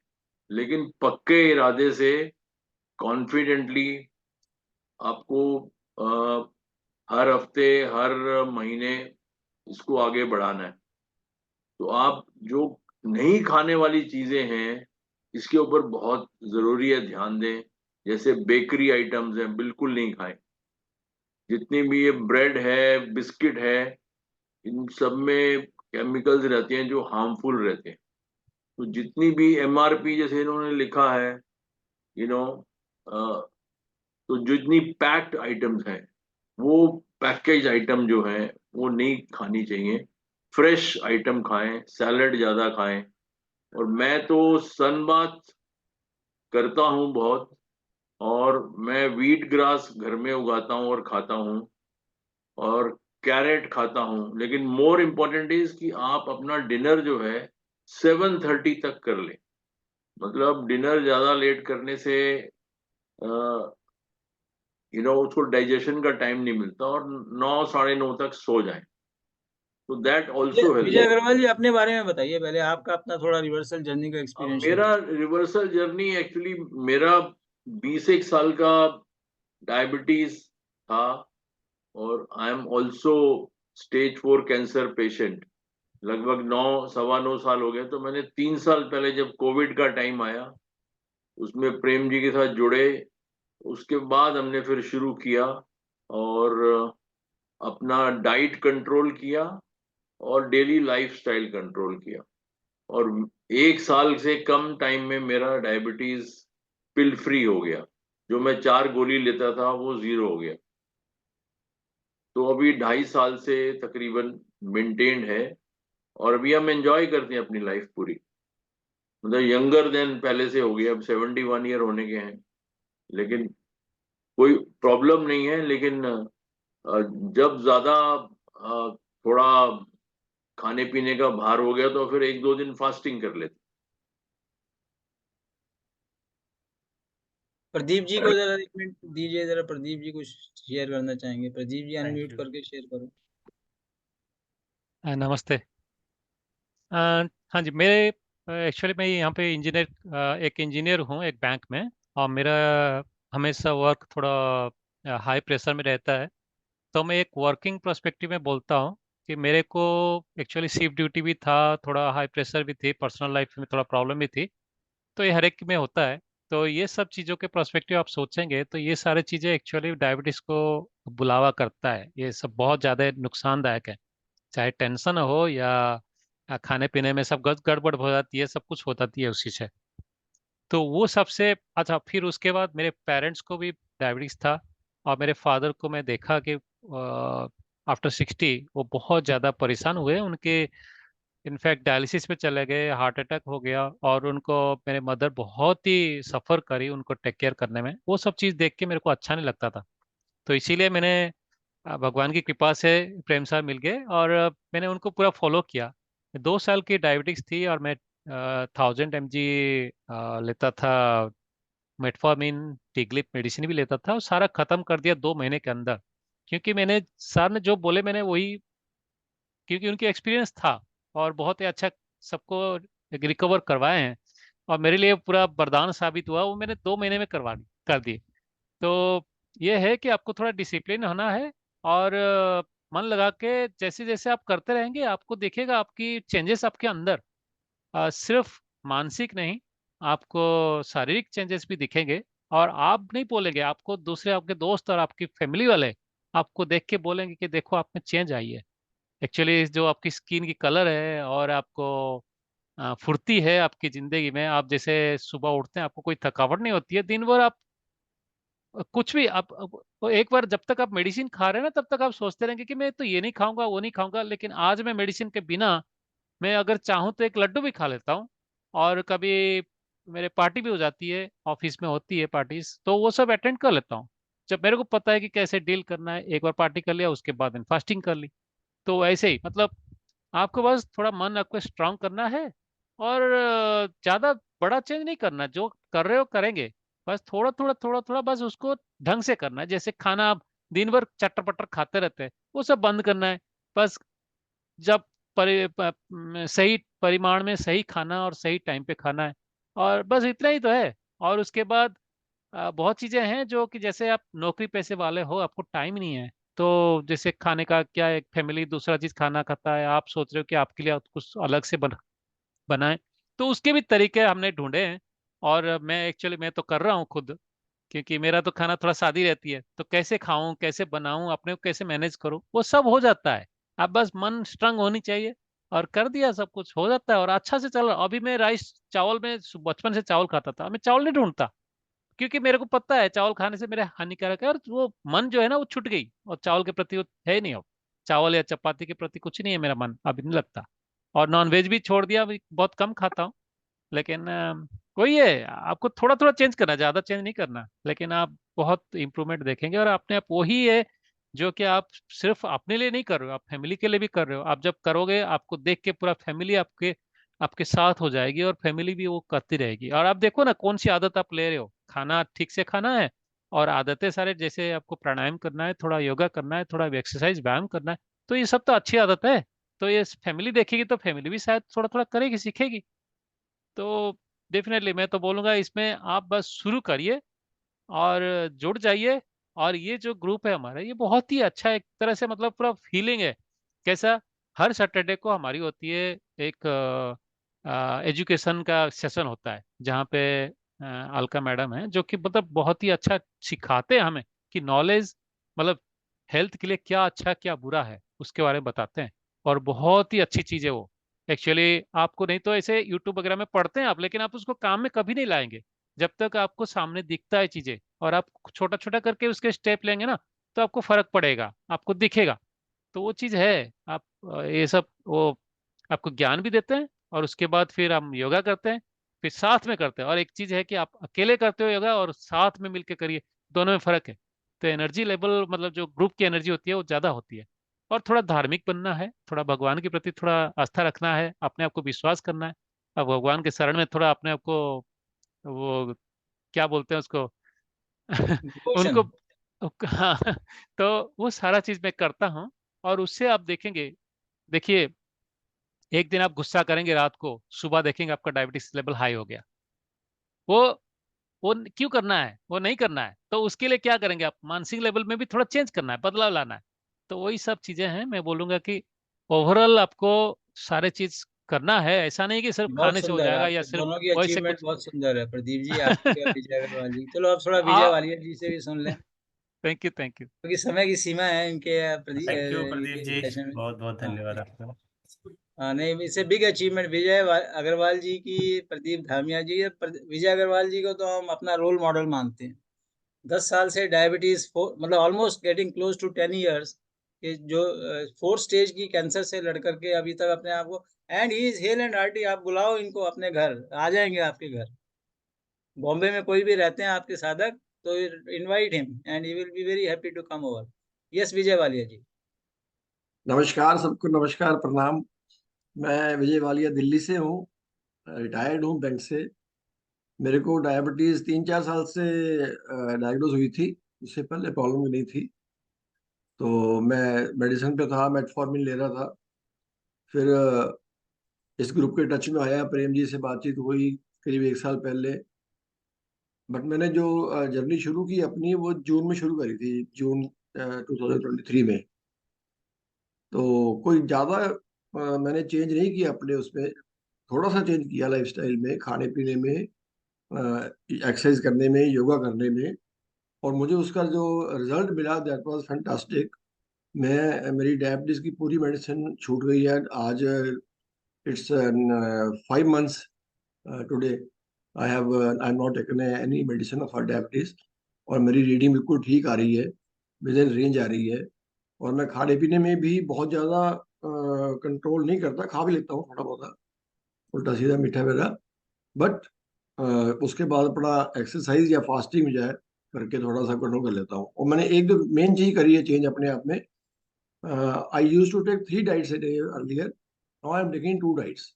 लेकिन पक्के इरादे से कॉन्फिडेंटली आपको हर हफ्ते हर महीने इसको आगे बढ़ाना है। तो आप जो नहीं खाने वाली चीजें हैं इसके ऊपर बहुत जरूरी है ध्यान दें। जैसे बेकरी आइटम्स हैं, बिल्कुल नहीं खाएं। जितनी भी ये ब्रेड है, बिस्किट है, इन सब में केमिकल्स रहते हैं जो हार्मफुल रहते हैं। तो जितनी भी एमआरपी जैसे इन्होंने लिखा है, यू नो, तो जितनी पैक्ड आइटम्स हैं वो पैकेज आइटम जो है वो नहीं खानी चाहिए। फ्रेश आइटम खाएं, सैलड ज्यादा खाएं। और मैं तो सनबाथ करता हूँ बहुत, और मैं व्हीट ग्रास घर में उगाता हूँ और खाता हूँ, और कैरेट खाता हूँ। लेकिन मोर इम्पोर्टेंट इज कि आप अपना डिनर जो है 7:30 तक कर लें। मतलब डिनर ज्यादा लेट करने से उसको डाइजेशन का टाइम नहीं मिलता, और 9 साढ़े 9 तक सो जाए, तो that also Vijay help. Agarwal ji अपने बारे में बताइए पहले, आपका अपना थोड़ा रिवर्सल जर्नी का एक्सपीरियंस शेयर मेरा रिवर्सल जर्नी एक्चुअली, मेरा 20 साल का डायबिटीज था, और I am also stage 4 cancer patient. लगभग 9 सवा 9 साल हो गए। तो मैंने 3 साल पहले जब कोविड का टाइम आया उसमें प्रेम जी के साथ जुड़े। उसके बाद हमने फिर शुरू किया और अपना डाइट कंट्रोल किया और डेली लाइफस्टाइल कंट्रोल किया, और 1 साल से कम टाइम में मेरा डायबिटीज पिल फ्री हो गया। जो मैं 4 गोली लेता था वो 0 हो गया। तो अभी 2.5 साल से तकरीबन मेंटेन्ड है, और अभी हम एंजॉय करते हैं अपनी लाइफ पूरी। मतलब यंगर देन पहले से हो गया। अब 71 ईयर होने के हैं, लेकिन कोई प्रॉब्लम नहीं है। लेकिन जब ज्यादा थोड़ा खाने पीने का भार हो गया तो फिर 1-2 दिन फास्टिंग कर लेते। प्रदीप जी को जरा 1 मिनट दीजिए, जरा प्रदीप जी कुछ शेयर करना चाहेंगे। Pradeep ji thank unmute you. करके शेयर करो। नमस्ते। हाँ जी, मेरे एक्चुअली मैं यहाँ पे एक इंजीनियर हूँ एक बैंक में। और मेरा हमेशा वर्क थोड़ा हाई प्रेशर में रहता है। तो मैं एक वर्किंग पर्सपेक्टिव में बोलता हूँ कि मेरे को एक्चुअली शिफ्ट ड्यूटी भी था, थोड़ा हाई प्रेशर भी थी, पर्सनल लाइफ में थोड़ा प्रॉब्लम भी थी। तो ये हर एक में होता है। तो ये सब चीज़ों के पर्सपेक्टिव आप सोचेंगे तो ये सारी चीज़ें एक्चुअली डायबिटीज़ को बुलावा करता है। ये सब बहुत ज़्यादा नुकसानदायक है। चाहे टेंशन हो या खाने पीने में सब गड़बड़ हो जाती है, सब कुछ हो जाती है उसी से। तो वो सबसे अच्छा। फिर उसके बाद मेरे पेरेंट्स को भी डायबिटीज था। और मेरे फादर को मैं देखा कि आफ्टर 60 वो बहुत ज़्यादा परेशान हुए। उनके इनफैक्ट डायलिसिस पे चले गए, हार्ट अटैक हो गया। और उनको मेरे मदर बहुत ही सफ़र करी उनको टेक केयर करने में। वो सब चीज़ देख के मेरे को अच्छा नहीं लगता था। तो इसीलिए मैंने भगवान की कृपा से प्रेम साहब मिल गए और मैंने उनको पूरा फॉलो किया। 2 साल की डायबिटिक्स थी और मैं 1000 mg लेता था। मेटफॉर्मिन, टिगलिप मेडिसिन भी लेता था और सारा खत्म कर दिया 2 महीने के अंदर। क्योंकि मैंने सर ने जो बोले मैंने वही, क्योंकि उनकी एक्सपीरियंस था और बहुत ही अच्छा सबको रिकवर करवाए हैं। और मेरे लिए पूरा वरदान साबित हुआ। वो मैंने 2 महीने में कर दी। तो ये है कि आपको थोड़ा डिसिप्लिन होना है। और मन लगा के जैसे जैसे आप करते रहेंगे आपको दिखेगा आपकी चेंजेस आपके अंदर। सिर्फ मानसिक नहीं, आपको शारीरिक चेंजेस भी दिखेंगे। और आप नहीं बोलेंगे, आपको दूसरे आपके दोस्त और आपकी फैमिली वाले आपको देख के बोलेंगे कि देखो आप में चेंज आई है। एक्चुअली जो आपकी स्किन की कलर है और आपको फुर्ती है आपकी जिंदगी में। आप जैसे सुबह उठते हैं आपको कोई थकावट नहीं होती है दिन भर। आप कुछ भी वो एक बार जब तक आप मेडिसिन खा रहे हैं ना तब तक आप सोचते रहेंगे कि मैं तो ये नहीं खाऊंगा वो नहीं खाऊंगा। लेकिन आज मैं मेडिसिन के बिना मैं अगर चाहूँ तो एक लड्डू भी खा लेता हूँ। और कभी मेरे पार्टी भी हो जाती है, ऑफिस में होती है पार्टीज, तो वो सब अटेंड कर लेता हूँ। जब मेरे को पता है कि कैसे डील करना है, एक बार पार्टी कर लिया उसके बाद फास्टिंग कर ली। तो ऐसे ही मतलब आपको बस थोड़ा मन आपको स्ट्रांग करना है। और ज्यादा बड़ा चेंज नहीं करना, जो कर रहे हो करेंगे। बस थोड़ा थोड़ा थोड़ा थोड़ा बस उसको ढंग से करना है। जैसे खाना आप दिन भर चटर पटर खाते रहते हैं वो सब बंद करना है। बस जब सही परिमाण में सही खाना और सही टाइम पे खाना है। और बस इतना ही तो है। और उसके बाद बहुत चीजें हैं जो कि जैसे आप नौकरी पेशे वाले हो आपको टाइम नहीं है। तो जैसे खाने का क्या, एक फैमिली दूसरा चीज खाना खाता है, आप सोच रहे हो कि आपके लिए आप कुछ अलग से बनाएं। तो उसके भी तरीके हमने ढूंढे हैं। और मैं तो कर रहा हूँ खुद। क्योंकि मेरा तो खाना थोड़ा सादी रहती है, तो कैसे खाऊं कैसे बनाऊं अपने को कैसे मैनेज करूं वो सब हो जाता है। अब बस मन स्ट्रांग होनी चाहिए और कर दिया सब कुछ हो जाता है। और अच्छा से चल रहा। अभी मैं राइस चावल में बचपन से चावल खाता था, मैं चावल नहीं ढूंढता। क्योंकि मेरे को पता है चावल खाने से मेरे हानिकारक है। और वो मन जो है ना वो छूट गई और चावल के प्रति वो है ही नहीं अब। चावल या चपाती के प्रति कुछ नहीं है मेरा मन, अभी नहीं लगता। और नॉनवेज भी छोड़ दिया, अभी बहुत कम खाता हूँ। लेकिन वही है, आपको थोड़ा थोड़ा चेंज करना है, ज्यादा चेंज नहीं करना। लेकिन आप बहुत इंप्रूवमेंट देखेंगे। और अपने आप वही है जो कि आप सिर्फ अपने लिए नहीं कर रहे हो, आप फैमिली के लिए भी कर रहे हो। आप जब करोगे आपको देख के पूरा फैमिली आपके आपके साथ हो जाएगी और फैमिली भी वो करती रहेगी। और आप देखो ना कौन सी आदत आप ले रहे हो, खाना ठीक से खाना है और आदतें सारे, जैसे आपको प्राणायाम करना है, थोड़ा योगा करना है, थोड़ा एक्सरसाइज व्यायाम करना है। तो ये सब तो अच्छी आदत है। तो ये फैमिली देखेगी तो फैमिली भी शायद थोड़ा थोड़ा करेगी, सीखेगी। तो डेफिनेटली मैं तो बोलूंगा इसमें आप बस शुरू करिए और जुड़ जाइए। और ये जो ग्रुप है हमारा ये बहुत ही अच्छा एक तरह से मतलब पूरा फीलिंग है। कैसा, हर सैटरडे को हमारी होती है एक एजुकेशन का सेशन होता है जहाँ पे अलका मैडम है जो कि मतलब बहुत ही अच्छा सिखाते हैं हमें कि नॉलेज मतलब हेल्थ के लिए क्या अच्छा क्या बुरा है उसके बारे में बताते हैं। और बहुत ही अच्छी चीज़ है वो। एक्चुअली आपको नहीं तो ऐसे यूट्यूब वगैरह में पढ़ते हैं आप, लेकिन आप उसको काम में कभी नहीं लाएंगे जब तक आपको सामने दिखता है चीजें। और आप छोटा छोटा करके उसके स्टेप लेंगे ना तो आपको फर्क पड़ेगा, आपको दिखेगा। तो वो चीज है। आप ये सब वो आपको ज्ञान भी देते हैं और उसके बाद फिर हम योगा करते हैं, फिर साथ में करते हैं। और एक चीज है कि आप अकेले करते हो योगा और साथ में मिलके करिए, दोनों में फर्क है। तो एनर्जी लेवल मतलब जो ग्रुप की एनर्जी होती है वो ज्यादा होती है। और थोड़ा धार्मिक बनना है, थोड़ा भगवान के प्रति थोड़ा आस्था रखना है, अपने आप को विश्वास करना है, और भगवान के शरण में थोड़ा अपने आप को, वो क्या बोलते हैं उसको डिवोशन। उनको, हाँ, तो वो सारा चीज मैं करता हूँ। और उससे आप देखेंगे, देखिए, एक दिन आप गुस्सा करेंगे रात को, सुबह देखेंगे आपका डायबिटीज लेवल हाई हो गया। वो क्यों करना है? वो नहीं करना है, तो उसके लिए क्या करेंगे आप? मानसिक लेवल में भी थोड़ा चेंज करना है, बदलाव लाना है। तो वही सब चीजें हैं। मैं बोलूंगा कि ओवरऑल आपको सारे चीज करना है, ऐसा नहीं कि सिर्फ बहुत खाने से हो सुंदर, जाएगा या आपके सिर्फ दोनों की वैसे अचीवमेंट कुछ। बहुत सुंदर है, प्रदीप जी आपकी और विजय अग्रवाल जी। चलो अब थोड़ा विजय आ वालिया जी से भी सुन लें, थैंक यू, थैंक यू। क्योंकि समय की सीमा है इनके थैंक यू प्रदीप ये जी, सेशन में। बहुत बहुत हाँ धन्यवाद आपका। हाँ, नहीं, इससे बिग अचीवमेंट अग्रवाल जी की, प्रदीप धामिया जी, विजय अग्रवाल जी को तो हम अपना रोल मॉडल मानते हैं। 10 साल से डायबिटीज, मतलब almost getting close to 10 years, कि जो 4th स्टेज की कैंसर से लड़ करके अभी तक अपने आप को, and he is hello and hearty. आप बुलाओ इनको अपने घर, आ जाएंगे आपके घर। बॉम्बे में कोई भी रहते हैं आपके साधक, तो invite him and he will be very happy to come over. Yes Vijay Walia ji. नमस्कार सबको, नमस्कार, प्रणाम। मैं विजय वालिया दिल्ली से हूँ, रिटायर्ड हूँ बैंक से। मेरे को डायबिटीज 3-4 साल से डायग्नोज हुई थी, उससे पहले प्रॉब्लम नहीं थी। तो मैं मेडिसिन पे था, मेटफॉर्मिन ले रहा था। फिर इस ग्रुप के टच में आया, प्रेम जी से बातचीत हुई करीब 1 साल पहले। बट मैंने जो जर्नी शुरू की अपनी, वो जून में शुरू करी थी, जून 2023 में। तो कोई ज़्यादा मैंने चेंज नहीं किया अपने उसमें। थोड़ा सा चेंज किया लाइफस्टाइल में, खाने पीने में, एक्सरसाइज करने में, योगा करने में। और मुझे उसका जो रिजल्ट मिला, दैट वाज फैंटास्टिक। मेरी डायबिटीज की पूरी मेडिसिन छूट गई है आज। It's 5 months today. I am not taken any medicine for diabetes. और मेरी रीडिंग बिल्कुल ठीक आ रही है, विद इन रेंज आ रही है। और मैं खाने पीने में भी बहुत ज़्यादा कंट्रोल नहीं करता, खा भी लेता हूँ थोड़ा बहुत उल्टा सीधा मीठा वगैरह। बट उसके बाद अपना एक्सरसाइज या फास्टिंग जो है करके थोड़ा सा कंट्रोल कर लेता हूँ। और मैंने एक दो मेन चीज करी है चेंज अपने आप में। I use to take 3 diets a day earlier, now I am taking 2 diets.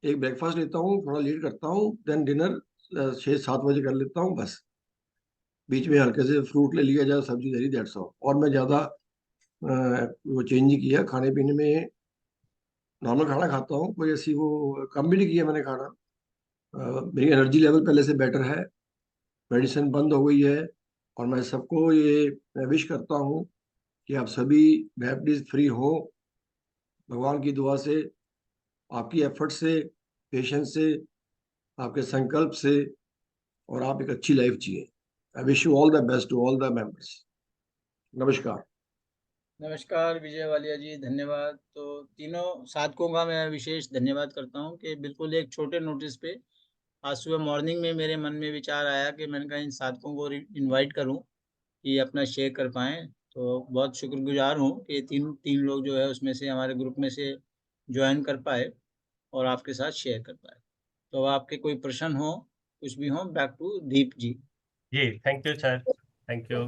एक ब्रेकफास्ट लेता हूँ, थोड़ा लेट करता हूँ, देन डिनर 6-7 बजे कर लेता हूँ बस। बीच में हल्के से फ्रूट ले लिया जाए, सब्जी दे दी, दैट्स ऑल। और मैं ज़्यादा वो चेंज नहीं किया खाने पीने में। नॉर्मल खाना खाता हूँ, कोई ऐसी वो कम भी नहीं किया मैंने खाना। मेरी एनर्जी लेवल पहले से बेटर है, मेडिसिन बंद हो गई है। और मैं सबको ये विश करता हूँ कि आप सभी डायबिटीज फ्री हो, भगवान की दुआ से, आपकी एफर्ट से, पेशेंस से, आपके संकल्प से, और आप एक अच्छी लाइफ जिए। I wish you all the best to all the members. नमस्कार। नमस्कार विजय वालिया जी, धन्यवाद। तो तीनों साधकों का मैं विशेष धन्यवाद करता हूँ कि बिल्कुल एक छोटे नोटिस पे आज सुबह मॉर्निंग में मेरे मन में विचार आया कि मैंने कहा इन साधकों को इनवाइट करूँ कि अपना शेयर कर पाएँ। तो बहुत शुक्रगुजार हूँ कि तीन लोग जो है उसमें से, हमारे ग्रुप में से ज्वाइन कर पाए और आपके साथ शेयर कर पाए। तो आपके कोई प्रश्न हो, कुछ भी हो, बैक टू दीप जी। जी thank you sir, thank you.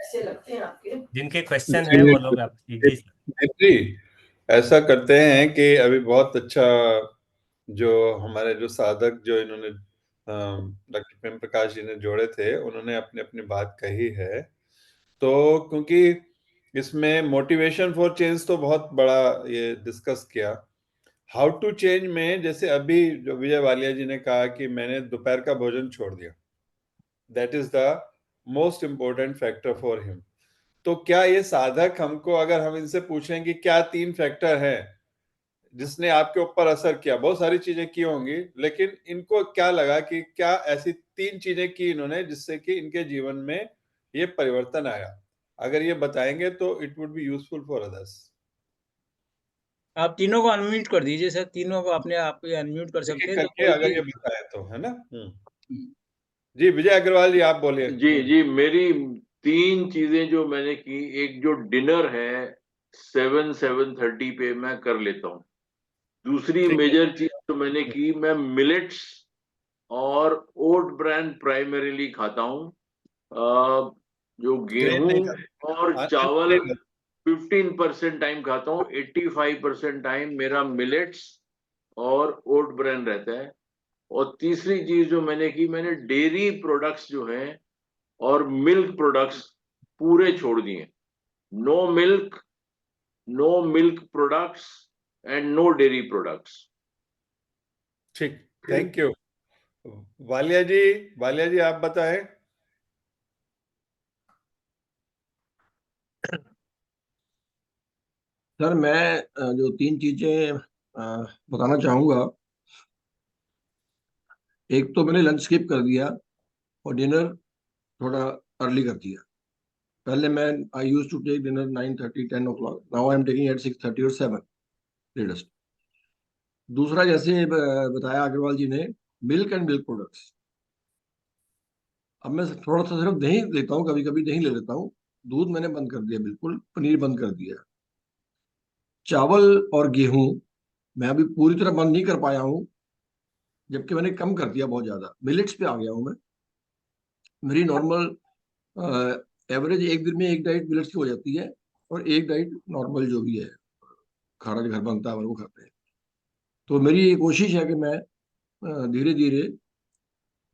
ऐसे लगते हैं आपके। जिनके क्वेश्चन है वो लोग आप जी। जी, ऐसा करते हैं कि अभी बहुत अच्छा जो हमारे जो साधक जो इन्होंने डॉक्टर प्रेम प्रकाश जी ने जोड़े थे, उन्होंने अपनी अपनी बात कही है। तो क्योंकि इसमें मोटिवेशन फॉर चेंज तो बहुत बड़ा ये डिस्कस किया। हाउ टू चेंज में जैसे अभी जो विजय वालिया जी ने कहा कि मैंने दोपहर का भोजन छोड़ दिया, that is the most important factor for him. तो क्या ये साधक हमको, अगर हम इनसे पूछें कि क्या 3 फैक्टर हैं जिसने आपके ऊपर असर किया, बहुत सारी चीजें की होंगी, लेकिन इनको क्या लगा कि क्या ऐसी 3 चीजें की इन्होंने जिससे कि इनके जीवन में ये परिवर्तन आया, अगर ये बताएंगे तो it would be useful for others. आप तीनों को अनम्यूट कर दीजिए सर, तीनों को अपने आप को अनम्यूट कर सकते हैं, तो करके कोई अगर भी। ये बताए तो, है ना। जी विजय अग्रवाल जी आप बोलिए। जी जी, मेरी 3 चीजें जो मैंने की, एक जो डिनर है 7-7:30 पे मैं कर लेता हूँ। दूसरी ठीक है। मेजर चीज जो मैंने की, मैं मिलेट्स और ओट ब्रांड प्राइमरीली खाता हूँ। जो ग्रेन नहीं गेहूं खाते, और अन्न चावल, नहीं खाते। 15% टाइम खाता हूँ, 85% टाइम मेरा मिलेट्स और ओट ब्रेन रहता है। और तीसरी चीज जो मैंने की, मैंने डेयरी प्रोडक्ट्स जो हैं और मिल्क प्रोडक्ट्स पूरे छोड़ दिए। No milk products and no dairy products. ठीक, थैंक यू। वालिया जी आप बताएं। सर मैं जो 3 चीजें बताना चाहूंगा। एक तो मैंने लंच स्किप कर दिया और डिनर थोड़ा अर्ली कर दिया। पहले मैं I use to take dinner 9:30 10 o'clock, now I am taking at 6:30 और 7 लेटेस्ट। दूसरा, जैसे बताया अग्रवाल जी ने, मिल्क एंड मिल्क प्रोडक्ट्स। अब मैं थोड़ा सा सिर्फ दही लेता हूँ, कभी कभी दही ले लेता हूँ। दूध मैंने बंद कर दिया, बिल्कुल पनीर बंद कर दिया। चावल और गेहूं मैं अभी पूरी तरह बंद नहीं कर पाया हूँ, जबकि मैंने कम कर दिया बहुत ज्यादा। मिलेट्स पे आ गया हूँ मैं। मेरी नॉर्मल एवरेज एक दिन में एक डाइट मिलेट्स की हो जाती है, और एक डाइट नॉर्मल जो भी है खाना जो घर बनता है वो खाते हैं। तो मेरी ये कोशिश है कि मैं धीरे धीरे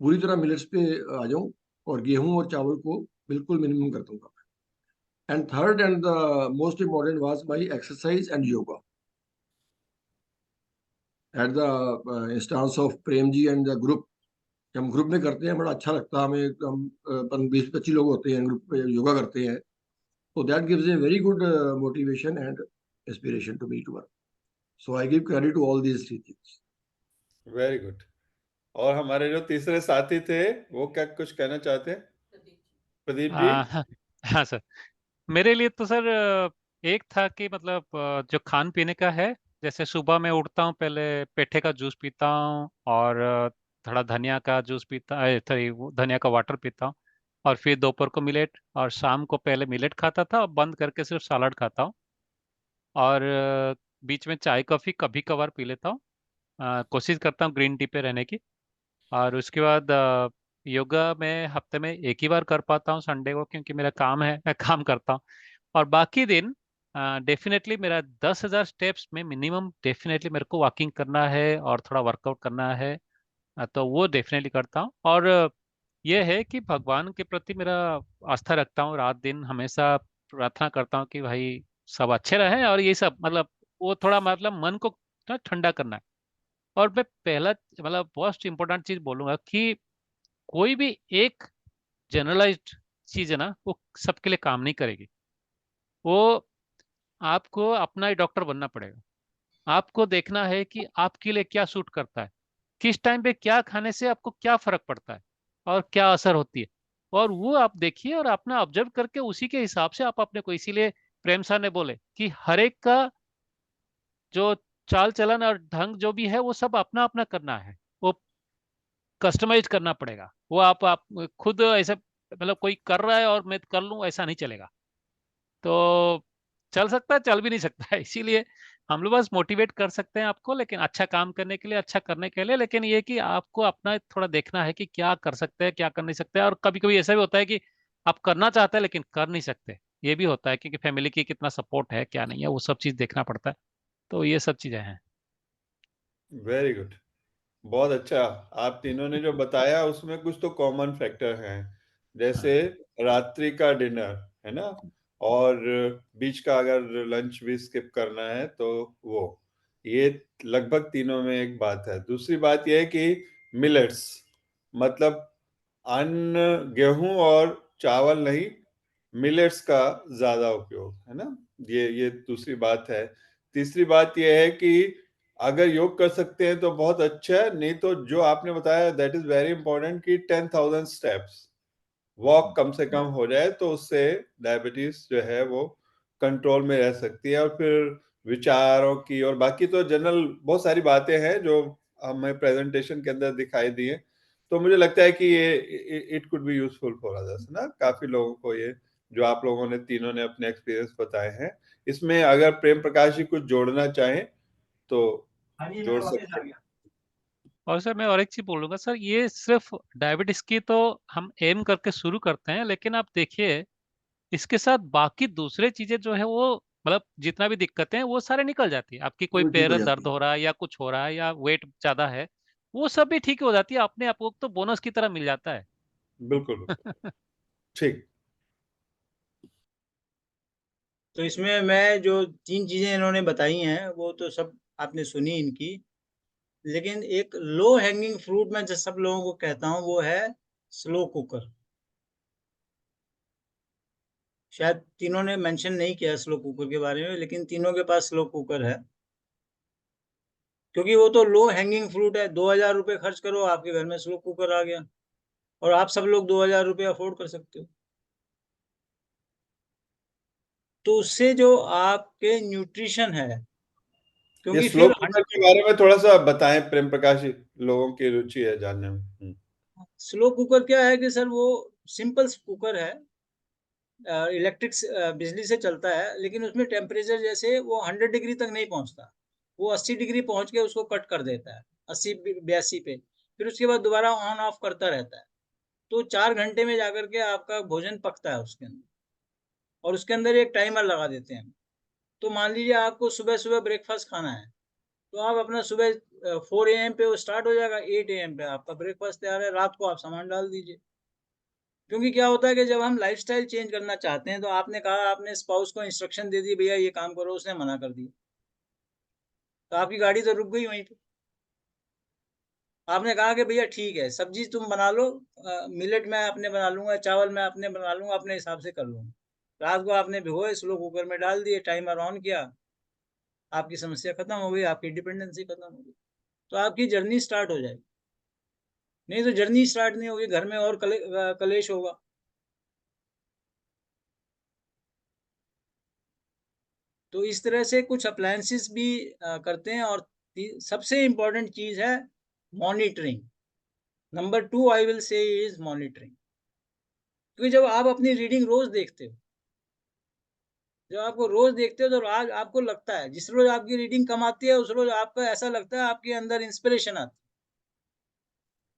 पूरी तरह मिलेट्स पे आ जाऊं, और गेहूं और चावल को बिल्कुल मिनिमम कर दूंगा। And third and the most important was my exercise and yoga at the instance of Prem ji and the group. जब हम ग्रुप में करते हैं बड़ा अच्छा लगता है हमें। हम 20-25 लोग होते हैं ग्रुप में, योगा करते हैं, तो that gives a very good motivation and inspiration to me to work. So I give credit to all these 3 things. Very good. और हमारे जो तीसरे साथी थे वो क्या कुछ कहना चाहते हैं? प्रदीप जी। हाँ हाँ सर, मेरे लिए तो सर एक था कि मतलब जो खान पीने का है, जैसे सुबह मैं उठता हूँ, पहले पेठे का जूस पीता हूँ, और थोड़ा धनिया का जूस पीता, सॉरी धनिया का वाटर पीता हूँ, और फिर दोपहर को मिलेट, और शाम को पहले मिलेट खाता था और बंद करके सिर्फ सलाद खाता हूँ, और बीच में चाय कॉफी कभी कभार पी लेता हूँ। कोशिश करता हूँ ग्रीन टी पे रहने की। और उसके बाद योगा मैं हफ्ते में एक ही बार कर पाता हूँ, संडे को, क्योंकि मेरा काम है, मैं काम करता हूँ। और बाकी दिन डेफिनेटली मेरा 10,000 स्टेप्स में मिनिमम डेफिनेटली मेरे को वॉकिंग करना है और थोड़ा वर्कआउट करना है। तो वो डेफिनेटली करता हूँ। और ये है कि भगवान के प्रति मेरा आस्था रखता हूँ, रात दिन हमेशा प्रार्थना करता हूँ कि भाई सब अच्छे रहें, और ये सब मतलब वो थोड़ा मतलब मन को थोड़ा ठंडा करना है। और मैं पहला मतलब मोस्ट इम्पोर्टेंट चीज बोलूंगा कि कोई भी एक जनरलाइज्ड चीज है ना, वो सबके लिए काम नहीं करेगी। वो आपको अपना ही डॉक्टर बनना पड़ेगा। आपको देखना है कि आपके लिए क्या सूट करता है, किस टाइम पे क्या खाने से आपको क्या फर्क पड़ता है और क्या असर होती है, और वो आप देखिए और अपना ऑब्जर्व करके उसी के हिसाब से आप अपने को, इसीलिए प्रेम सर ने बोले कि हर एक का जो चाल चलन और ढंग जो भी है वो सब अपना अपना करना है, वो कस्टमाइज करना पड़ेगा। वो आप खुद ऐसे मतलब कोई कर रहा है और मैं कर लूं, ऐसा नहीं चलेगा। तो चल सकता है, चल भी नहीं सकता है। इसीलिए हम लोग बस मोटिवेट कर सकते हैं आपको, लेकिन अच्छा काम करने के लिए, अच्छा करने के लिए। लेकिन ये कि आपको अपना थोड़ा देखना है कि क्या कर सकते हैं, क्या कर नहीं सकते। और कभी कभी ऐसा भी होता है कि आप करना चाहते हैं लेकिन कर नहीं सकते। ये भी होता है क्योंकि फैमिली की कितना सपोर्ट है, क्या नहीं है, वो सब चीज देखना पड़ता है। तो ये सब चीजें हैं। Very good. बहुत अच्छा। आप तीनों ने जो बताया उसमें कुछ तो कॉमन फैक्टर हैं, हाँ। जैसे रात्रि का डिनर, है ना, और बीच का अगर लंच भी स्किप करना है तो वो, ये लगभग तीनों में एक बात है। दूसरी बात यह है कि मिलेट्स मतलब अन्न, गेहूं और चावल नहीं, मिलेट्स का ज्यादा उपयोग, है ना, ये दूसरी बात है। तीसरी बात यह है कि अगर योग कर सकते हैं तो बहुत अच्छा है, नहीं तो जो आपने बताया दैट इज वेरी इंपॉर्टेंट कि 10,000 स्टेप्स वॉक कम से कम हो जाए, तो उससे डायबिटीज जो है वो कंट्रोल में रह सकती है। और फिर विचारों की और बाकी तो जनरल बहुत सारी बातें हैं जो हमें प्रेजेंटेशन के अंदर दिखाई दी है। तो मुझे लगता है कि ये it could be useful for others ना, काफी लोगों को ये जो आप लोगों ने तीनों ने अपने एक्सपीरियंस बताए हैं। इसमें अगर प्रेम प्रकाश जी कुछ जोड़ना चाहें तो जोड़ सकते हैं। और सर मैं और एक चीज बोलूंगा सर, ये सिर्फ डायबिटीज की तो हम एम करके शुरू करते हैं, लेकिन आप देखिए इसके साथ बाकी दूसरे चीजें जो है वो मतलब जितना भी दिक्कतें हैं वो सारे निकल जाती है। आपकी कोई वो ठीक पैर हो दर्द जाती है। हो रहा है या कुछ हो रहा है या वेट ज्यादा है, वो सब भी ठीक हो जाती है अपने आप को, तो बोनस की तरह मिल जाता है। बिल्कुल बिल्कुल। ठीक। तो इसमें मैं जो 3 चीजें इन्होंने बताई हैं वो तो सब आपने सुनी इनकी, लेकिन एक लो हैंगिंग फ्रूट मैं जो सब लोगों को कहता हूँ वो है स्लो कुकर। शायद तीनों ने मेंशन नहीं किया स्लो कुकर के बारे में, लेकिन तीनों के पास स्लो कुकर है, क्योंकि वो तो लो हैंगिंग फ्रूट है। 2000 रुपये खर्च करो, आपके घर में स्लो कुकर आ गया, और आप सब लोग 2000 रुपये अफोर्ड कर सकते हो। तो उससे जो आपके न्यूट्रिशन है, ये क्योंकि स्लो फिर कुकर के बारे में थोड़ा सा बताएं प्रेम प्रकाश जी, लोगों की रुचि है जानने में। स्लो कुकर क्या है कि सर वो सिंपल कुकर है, इलेक्ट्रिक बिजली से चलता है, लेकिन उसमें टेम्परेचर जैसे वो 100 डिग्री तक नहीं पहुंचता, वो 80 डिग्री पहुंच के उसको कट कर देता है, 80-82 पे, फिर उसके बाद दोबारा ऑन ऑफ करता रहता है। तो 4 घंटे में जाकर के आपका भोजन पकता है उसके अंदर, और उसके अंदर एक टाइमर लगा देते हैं। तो मान लीजिए आपको सुबह सुबह ब्रेकफास्ट खाना है, तो आप अपना सुबह 4 AM पे वो स्टार्ट हो जाएगा, 8 AM पे आपका ब्रेकफास्ट तैयार है, रात को आप सामान डाल दीजिए। क्योंकि क्या होता है कि जब हम लाइफस्टाइल चेंज करना चाहते हैं, तो आपने कहा आपने स्पाउस को इंस्ट्रक्शन दे दी भैया ये काम करो, उसने मना कर दिया, तो आपकी गाड़ी तो रुक गई वहीं पे। आपने कहा कि भैया ठीक है सब्जी तुम बना लो, मिलेट मैं अपने बना लूंगा, चावल मैं अपने बना लूंगा, अपने हिसाब से कर लूंगा। रात को आपने भिगोए, स्लो कुकर में डाल दिए, टाइमर ऑन किया, आपकी समस्या खत्म हो गई, आपकी डिपेंडेंसी खत्म हो गई, तो आपकी जर्नी स्टार्ट हो जाएगी। नहीं तो जर्नी स्टार्ट नहीं होगी, घर में और कलेश होगा। तो इस तरह से कुछ अप्लायंसेस भी करते हैं। और सबसे इम्पोर्टेंट चीज है monitoring. Number 2 I will say is monitoring. क्योंकि जब आप अपनी रीडिंग रोज देखते हो, जब आपको रोज देखते हो, तो आज आपको लगता है जिस रोज आपकी रीडिंग कम आती है उस रोज आपको ऐसा लगता है आपके अंदर इंस्पिरेशन आती है।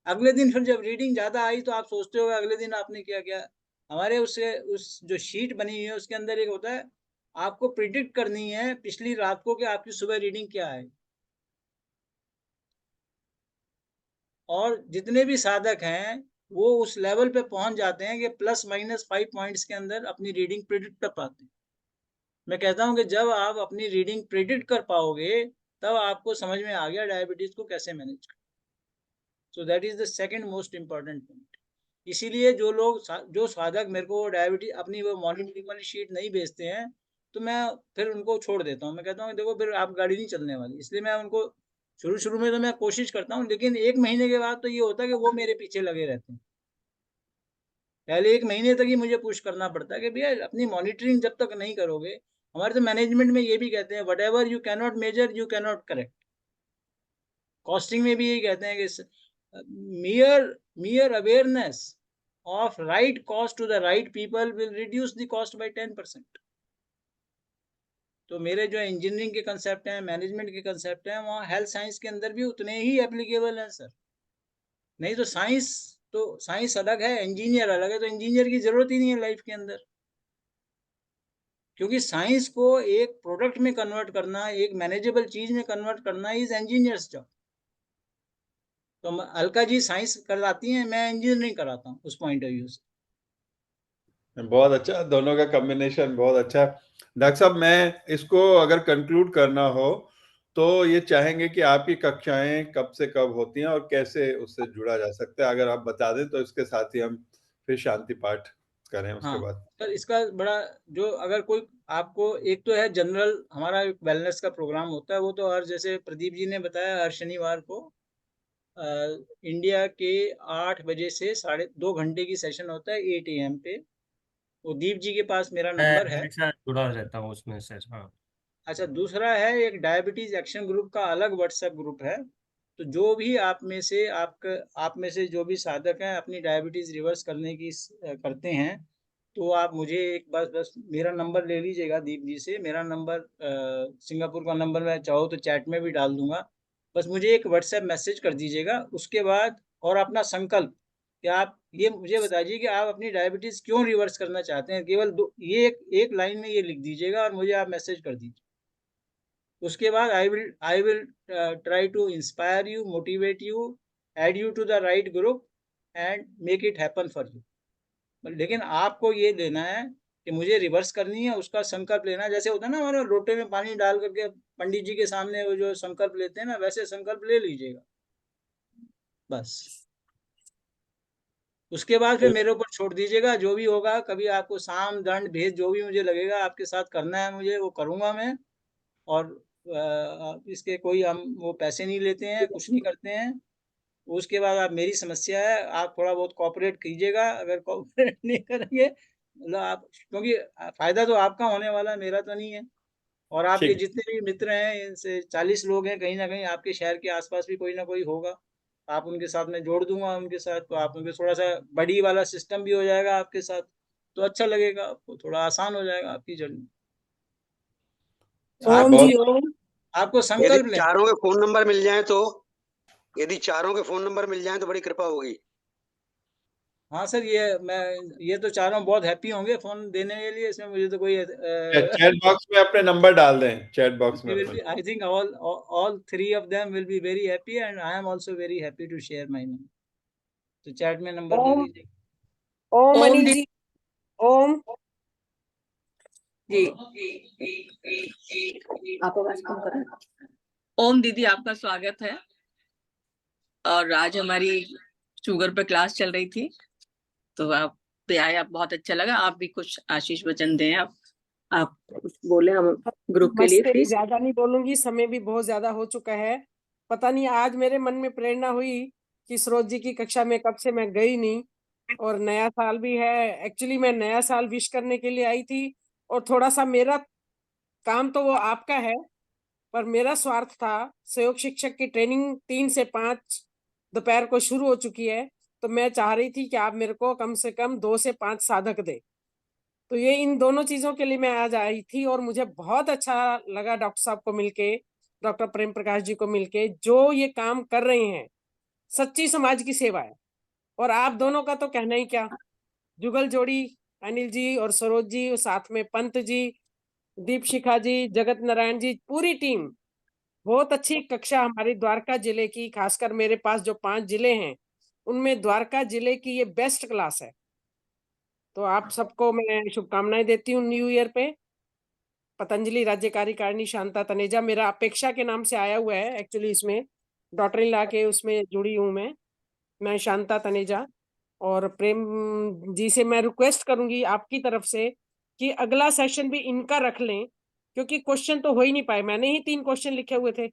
अगले दिन फिर जब रीडिंग ज्यादा आई तो आप सोचते हो अगले दिन आपने क्या किया। हमारे उस जो शीट बनी हुई है उसके अंदर एक होता है, आपको प्रिडिक्ट करनी है पिछली रात को कि आपकी सुबह रीडिंग क्या है। और जितने भी साधक हैं वो उस लेवल पे पहुंच जाते हैं कि ±5 पॉइंट्स के अंदर अपनी रीडिंग प्रिडिक्ट कर पाते हैं। मैं कहता हूं कि जब आप अपनी रीडिंग प्रिडिक्ट कर पाओगे, तब आपको समझ में आ गया डायबिटीज को कैसे मैनेज करना। So that is the second most important point. इसीलिए जो साधक मेरे को डायबिटीज अपनी वो मॉर्निंग वाली शीट नहीं भेजते हैं, तो मैं फिर उनको छोड़ देता हूँ। मैं कहता हूँ देखो फिर आप गाड़ी नहीं चलने वाली, इसलिए मैं उनको शुरू शुरू में तो मैं कोशिश करता हूँ, लेकिन 1 महीने के बाद तो ये होता है कि वो मेरे पीछे लगे रहते हैं। पहले 1 महीने तक ही मुझे पुश करना पड़ता है कि भैया अपनी मॉनिटरिंग जब तक नहीं करोगे। हमारे तो मैनेजमेंट में ये भी कहते हैं, whatever you can not measure you can not correct. Costing में भी यही कहते हैं कि mere awareness of right cost to the right people will reduce the cost by 10%। तो मेरे जो इंजीनियरिंग के कंसेप्ट हैं, मैनेजमेंट के कंसेप्ट हैं, वहाँ हेल्थ साइंस के अंदर भी उतने ही एप्लीकेबल हैं सर। नहीं तो साइंस अलग है, इंजीनियर अलग है, तो इंजीनियर की जरूरत ही नहीं है लाइफ के अंदर। क्योंकि साइंस को एक प्रोडक्ट में कन्वर्ट करना, एक मैनेजेबल चीज में कन्वर्ट करना इज इंजीनियर्स जॉब। तो अलका जी साइंस कराती हैं, मैं इंजीनियरिंग कराता हूँ उस पॉइंट ऑफ व्यू से। बहुत अच्छा, दोनों का कॉम्बिनेशन बहुत अच्छा है। डॉक्टर साहब, मैं इसको अगर कंक्लूड करना हो तो ये चाहेंगे कि आपकी कक्षाएं कब से कब होती हैं और कैसे उससे जुड़ा जा सकता है, अगर आप बता दें तो इसके साथ ही हम फिर शांति पाठ करें उसके हाँ बाद। सर, इसका बड़ा जो अगर कोई आपको, एक तो है जनरल हमारा वेलनेस का प्रोग्राम होता है, वो तो हर जैसे प्रदीप जी ने बताया हर शनिवार को इंडिया के 8 बजे से 2.5 घंटे की सेशन होता है 8 AM पे। वो दीप जी के पास मेरा मैं नंबर है। हमेशा जुड़ा रहता हूँ उसमें से। हाँ। अच्छा, दूसरा है एक डायबिटीज एक्शन ग्रुप का अलग व्हाट्सएप ग्रुप है। तो जो भी आप में से जो भी साधक हैं अपनी डायबिटीज रिवर्स करने की करते हैं, तो आप मुझे एक बस मेरा नंबर ले लीजिएगा दीप जी से। मेरा नंबर सिंगापुर का नंबर मैं चाहो तो चैट में भी डाल दूंगा। बस मुझे एक व्हाट्सएप मैसेज कर दीजिएगा उसके बाद, और अपना संकल्प कि आप ये मुझे बताइए कि आप अपनी डायबिटीज क्यों रिवर्स करना चाहते हैं। केवल ये एक लाइन में ये लिख दीजिएगा और मुझे आप मैसेज कर दीजिए। उसके बाद I will try to inspire you, motivate you, add you to the right group and make it happen for you. लेकिन आपको ये लेना है कि मुझे रिवर्स करनी है, उसका संकल्प लेना है। जैसे होता है ना, हमारे लोटे में पानी डाल करके पंडित जी के सामने वो जो संकल्प लेते हैं ना, वैसे संकल्प ले लीजिएगा बस। उसके बाद फिर मेरे ऊपर छोड़ दीजिएगा, जो भी होगा। कभी आपको साम दंड भेद जो भी मुझे लगेगा आपके साथ करना है मुझे, वो करूँगा मैं। और इसके कोई हम वो पैसे नहीं लेते हैं, कुछ नहीं करते हैं। उसके बाद आप, मेरी समस्या है, आप थोड़ा बहुत कोऑपरेट कीजिएगा। अगर कोऑपरेट नहीं करेंगे मतलब आप, क्योंकि फ़ायदा तो आपका होने वाला है, मेरा तो नहीं है। और आपके ठीक जितने भी मित्र हैं, इनसे 40 लोग हैं, कहीं न कहीं आपके शहर के आस-पास भी कोई ना कोई होगा। आप उनके साथ मैं जोड़ दूँगा उनके साथ, तो आप उनके थोड़ा-सा बडी वाला सिस्टम भी हो जाएगा आपके साथ, तो अच्छा लगेगा आपको, थोड़ा आसान हो जाएगा आपकी जर्नी। हाँ, आप ओम जी बहुत ओम। आपको यदि संकल्प लेना चारों के फोन नंबर मिल जाए तो, यदि चारों के फोन नंबर मिल जाए तो बड़ी कृपा होगी। हाँ सर, ये तो चारों बहुत हैप्पी होंगे फ़ोन देने के लिए। इसमें मुझे तो कोई चैट बॉक्स में अपने नंबर डाल दें, चैट बॉक्स में will अपने। be, I think all three of them will be very happy and I am also very happy to share my number. तो चैट में नंबर ले ओम लीजिए। ओम ओम अनिल दी जी। ओम जी। आप आवाज कम करें। ओम दीदी, आपका स्वागत है। और आज हमारी शुगर पे क्लास चल रही थी, तो आप पे आए, आप बहुत अच्छा लगा। आप भी कुछ आशीष वचन दें। आप कुछ बोले हम ग्रुप के लिए नमस्ते। प्लीज। ज्यादा नहीं बोलूंगी, समय भी बहुत ज्यादा हो चुका है। पता नहीं आज मेरे मन में प्रेरणा हुई कि सरोज जी की कक्षा में कब से मैं गई नहीं, और नया साल भी है। एक्चुअली मैं नया साल विश करने के लिए आई थी, और थोड़ा सा मेरा काम तो वो आपका है, पर मेरा स्वार्थ था। सहयोग शिक्षक की ट्रेनिंग 3 से 5 दोपहर को शुरू हो चुकी है, तो मैं चाह रही थी कि आप मेरे को कम से कम 2 से 5 साधक दे। तो ये इन दोनों चीजों के लिए मैं आज आई थी, और मुझे बहुत अच्छा लगा डॉक्टर साहब को मिलके, डॉक्टर प्रेम प्रकाश जी को मिलके। जो ये काम कर रहे हैं सच्ची समाज की सेवा है। और आप दोनों का तो कहना ही क्या, जुगल जोड़ी, अनिल जी और सरोज जी, और साथ में पंत जी, दीपशिखा जी, जगत नारायण जी, पूरी टीम। बहुत अच्छी कक्षा हमारी द्वारका जिले की, खासकर मेरे पास जो 5 जिले हैं उनमें द्वारका जिले की ये बेस्ट क्लास है। तो आप सबको मैं शुभकामनाएं देती हूँ न्यू ईयर पे। पतंजलि राज्य कार्यकारिणी शांता तनेजा मेरा अपेक्षा के नाम से आया हुआ है, एक्चुअली इसमें डॉटर इन लॉ के उसमें जुड़ी हूँ मैं शांता तनेजा। और प्रेम जी से मैं रिक्वेस्ट करूंगी आपकी तरफ से कि अगला सेशन भी इनका रख लें, क्योंकि क्वेश्चन तो हो ही नहीं पाए। मैंने ही 3 क्वेश्चन लिखे हुए थे,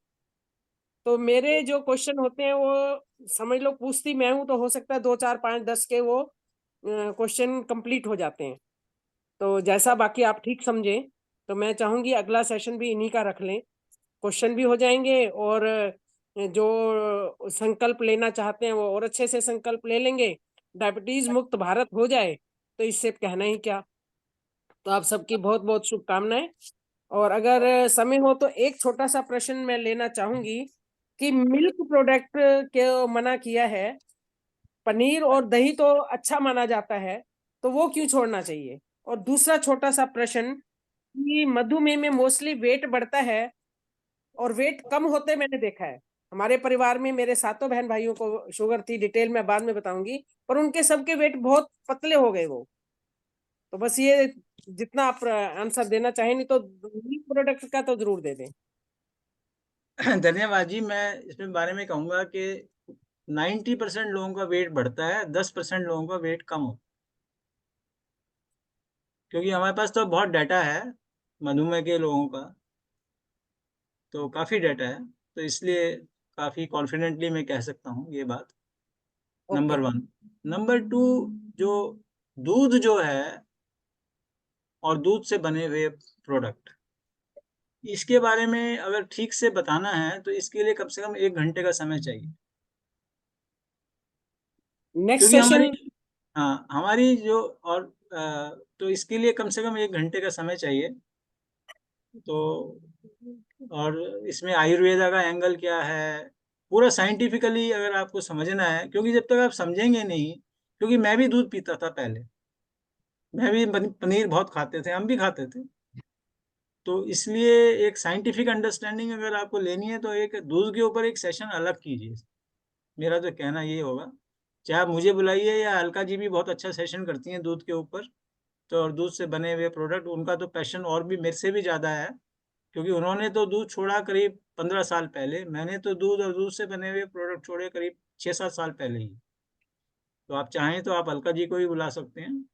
तो मेरे जो क्वेश्चन होते हैं वो समझ लो पूछती मैं हूं, तो हो सकता है 2 4 5 10 के वो क्वेश्चन कंप्लीट हो जाते हैं। तो जैसा बाकी आप ठीक समझे, तो मैं चाहूंगी अगला सेशन भी इन्हीं का रख लें। क्वेश्चन भी हो जाएंगे, और जो संकल्प लेना चाहते हैं वो और अच्छे से संकल्प ले लेंगे। डायबिटीज मुक्त भारत हो जाए, तो इससे कहना ही क्या। तो आप सबकी बहुत बहुत शुभकामनाएं। और अगर समय हो तो एक छोटा सा प्रश्न मैं लेना चाहूंगी कि मिल्क प्रोडक्ट के मना किया है, पनीर और दही तो अच्छा माना जाता है, तो वो क्यों छोड़ना चाहिए। और दूसरा छोटा सा प्रश्न कि मधुमेह में मोस्टली वेट बढ़ता है और वेट कम होते मैंने देखा है। हमारे परिवार में मेरे सातों बहन भाइयों को शुगर थी, डिटेल में बाद में बताऊंगी, पर उनके सबके वेट बहुत पतले हो गए वो। तो बस ये जितना आप आंसर देना चाहें, नहीं तो प्रोडक्ट का तो जरूर दे दें। धन्यवाद जी। मैं इसमें बारे में कहूँगा कि 90% लोगों का वेट बढ़ता है, 10% लोगों का वेट कम होता है। क्योंकि हमारे पास तो बहुत डाटा है मधुमेह के लोगों का, तो काफ़ी डाटा है, तो इसलिए काफ़ी कॉन्फिडेंटली मैं कह सकता हूँ ये बात। नंबर 1। नंबर 2, जो दूध जो है और दूध से बने हुए प्रोडक्ट, इसके बारे में अगर ठीक से बताना है तो इसके लिए कम से कम 1 घंटे का समय चाहिए। नेक्स्ट क्योंकि सेशन हमारी जो और तो इसके लिए कम से कम 1 घंटे का समय चाहिए। तो और इसमें आयुर्वेदा का एंगल क्या है, पूरा साइंटिफिकली अगर आपको समझना है, क्योंकि जब तक आप समझेंगे नहीं क्योंकि मैं भी दूध पीता था पहले, मैं भी पनीर बहुत खाते थे, हम भी खाते थे। तो इसलिए एक साइंटिफिक अंडरस्टैंडिंग अगर आपको लेनी है तो एक दूध के ऊपर एक सेशन अलग कीजिए। मेरा तो कहना ये होगा, चाहे आप मुझे बुलाइए या अलका जी भी बहुत अच्छा सेशन करती हैं दूध के ऊपर, तो और दूध से बने हुए प्रोडक्ट, उनका तो पैशन और भी मेरे से भी ज़्यादा है, क्योंकि उन्होंने तो दूध छोड़ा करीब 15 साल पहले, मैंने तो दूध और दूध से बने हुए प्रोडक्ट छोड़े करीब 6-7 साल पहले ही। तो आप चाहें तो आप अलका जी को भी बुला सकते हैं,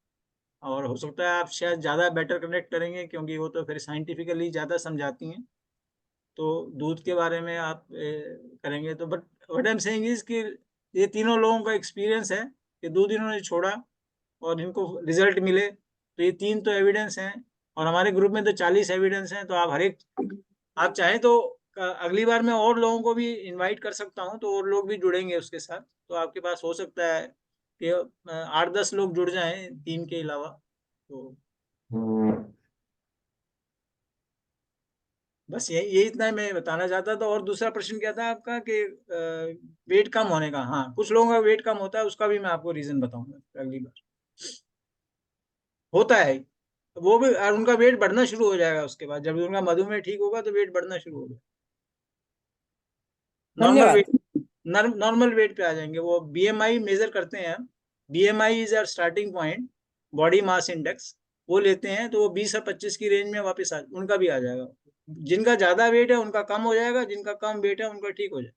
और हो सकता है आप शायद ज़्यादा बेटर कनेक्ट करेंगे, क्योंकि वो तो फिर साइंटिफिकली ज़्यादा समझाती हैं। तो दूध के बारे में आप करेंगे तो, but what I am saying is कि ये तीनों लोगों का एक्सपीरियंस है कि दूध इन्होंने छोड़ा और इनको रिजल्ट मिले, तो ये 3 तो एविडेंस हैं, और हमारे ग्रुप में तो 40 एविडेंस हैं। तो आप हर एक, आप चाहें तो अगली बार मैं और लोगों को भी इनवाइट कर सकता हूं, तो और लोग भी जुड़ेंगे उसके साथ। तो आपके पास हो सकता है कि 8-10 लोग जुड़ जाएं 3 के अलावा। तो बस यही इतना ही मैं बताना चाहता था। और दूसरा प्रश्न क्या था आपका कि वेट कम होने का? हाँ, कुछ लोगों का वेट कम होता है, उसका भी मैं आपको रीजन बताऊंगा अगली बार। होता है वो भी, और उनका वेट बढ़ना शुरू हो जाएगा उसके बाद, जब उनका मधुमेह ठीक होगा तो वेट बढ़ना शुरू हो जाएगा, नॉर्मल धन्यवाद। वेट, नॉर्मल वेट पे आ जाएंगे वो। बीएमआई मेजर करते हैं हम, BMI is our starting point, body mass index, वो लेते हैं, तो वो 20 से 25 की रेंज में वापस उनका भी आ जाएगा। जिनका ज्यादा वेट है उनका कम हो जाएगा, जिनका कम वेट है उनका ठीक हो जाएगा।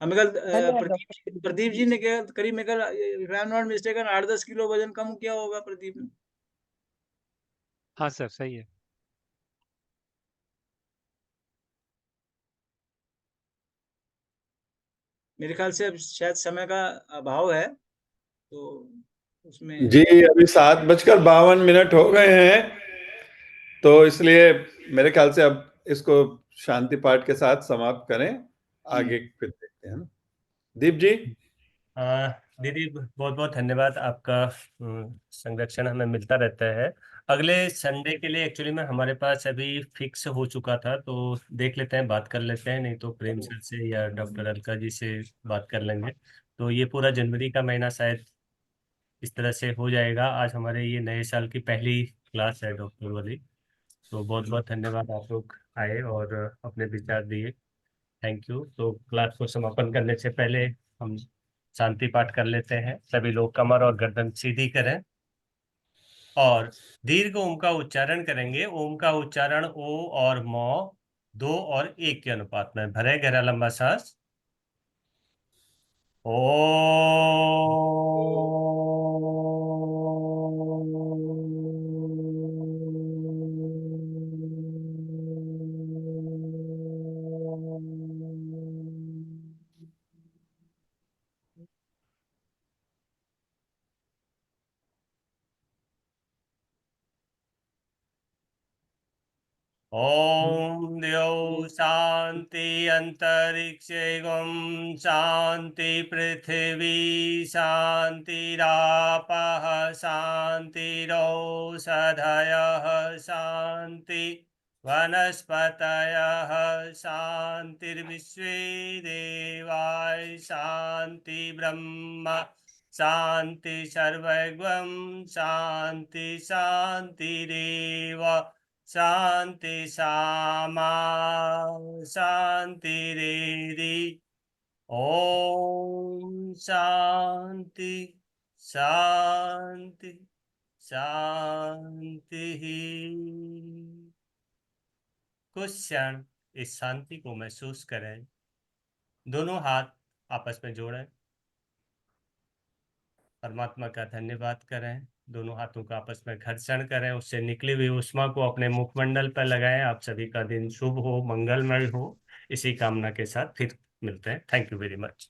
हमें कल धन्यवाद डॉक्टर। प्रदीप जी ने क्या करीब में कल, if I am not mistaken, 8-10 kilo वजन कम किया होगा प्रदीप ने। हाँ सर, सही है। मेरे ख्याल से अब शायद समय का अभाव है, तो उसमें जी अभी 7:52 हो गए हैं, तो इसलिए मेरे ख्याल से अब इसको शांति पाठ के साथ समाप्त करें, आगे फिर देखते हैं। दीप जी। दीदी बहुत बहुत धन्यवाद आपका। संरक्षण हमें मिलता रहता है। अगले संडे के लिए एक्चुअली में हमारे पास अभी फिक्स हो चुका था, तो देख लेते हैं, बात कर लेते हैं, नहीं तो प्रेम सर से या डॉक्टर अलका जी से बात कर लेंगे। तो ये पूरा जनवरी का महीना शायद इस तरह से हो जाएगा। आज हमारे ये नए साल की पहली क्लास है डॉक्टर वाली। तो बहुत बहुत धन्यवाद, आप लोग आए और अपने विचार दिए। Thank you. तो क्लास को समापन करने से पहले हम शांति पाठ कर लेते हैं। सभी लोग कमर और गर्दन सीधी करें और दीर्घ ओम का उच्चारण करेंगे। ओम का उच्चारण ओ और मौ 2 और 1 के अनुपात में। भरे गहरा लंबा सांस। ओ ओम द्यौ शांति अंतरिक्षेगम शांति पृथ्वी शांतिरापः शांतिरौषधयः शांति वनस्पतयः शांतिर्विश्वे देवाः शांति ब्रह्म शांति सर्वैर्गं शांति शांतिरेव शांति सामा शांतिरेधि। ओम शांति शांति शांति। कुछ क्षण इस शांति को महसूस करें। दोनों हाथ आपस में जोड़ें, परमात्मा का धन्यवाद करें। दोनों हाथों का आपस में घर्षण करें, उससे निकली हुई ऊष्मा को अपने मुखमंडल पर लगाएं। आप सभी का दिन शुभ हो, मंगलमय हो, इसी कामना के साथ फिर मिलते हैं। Thank you very much.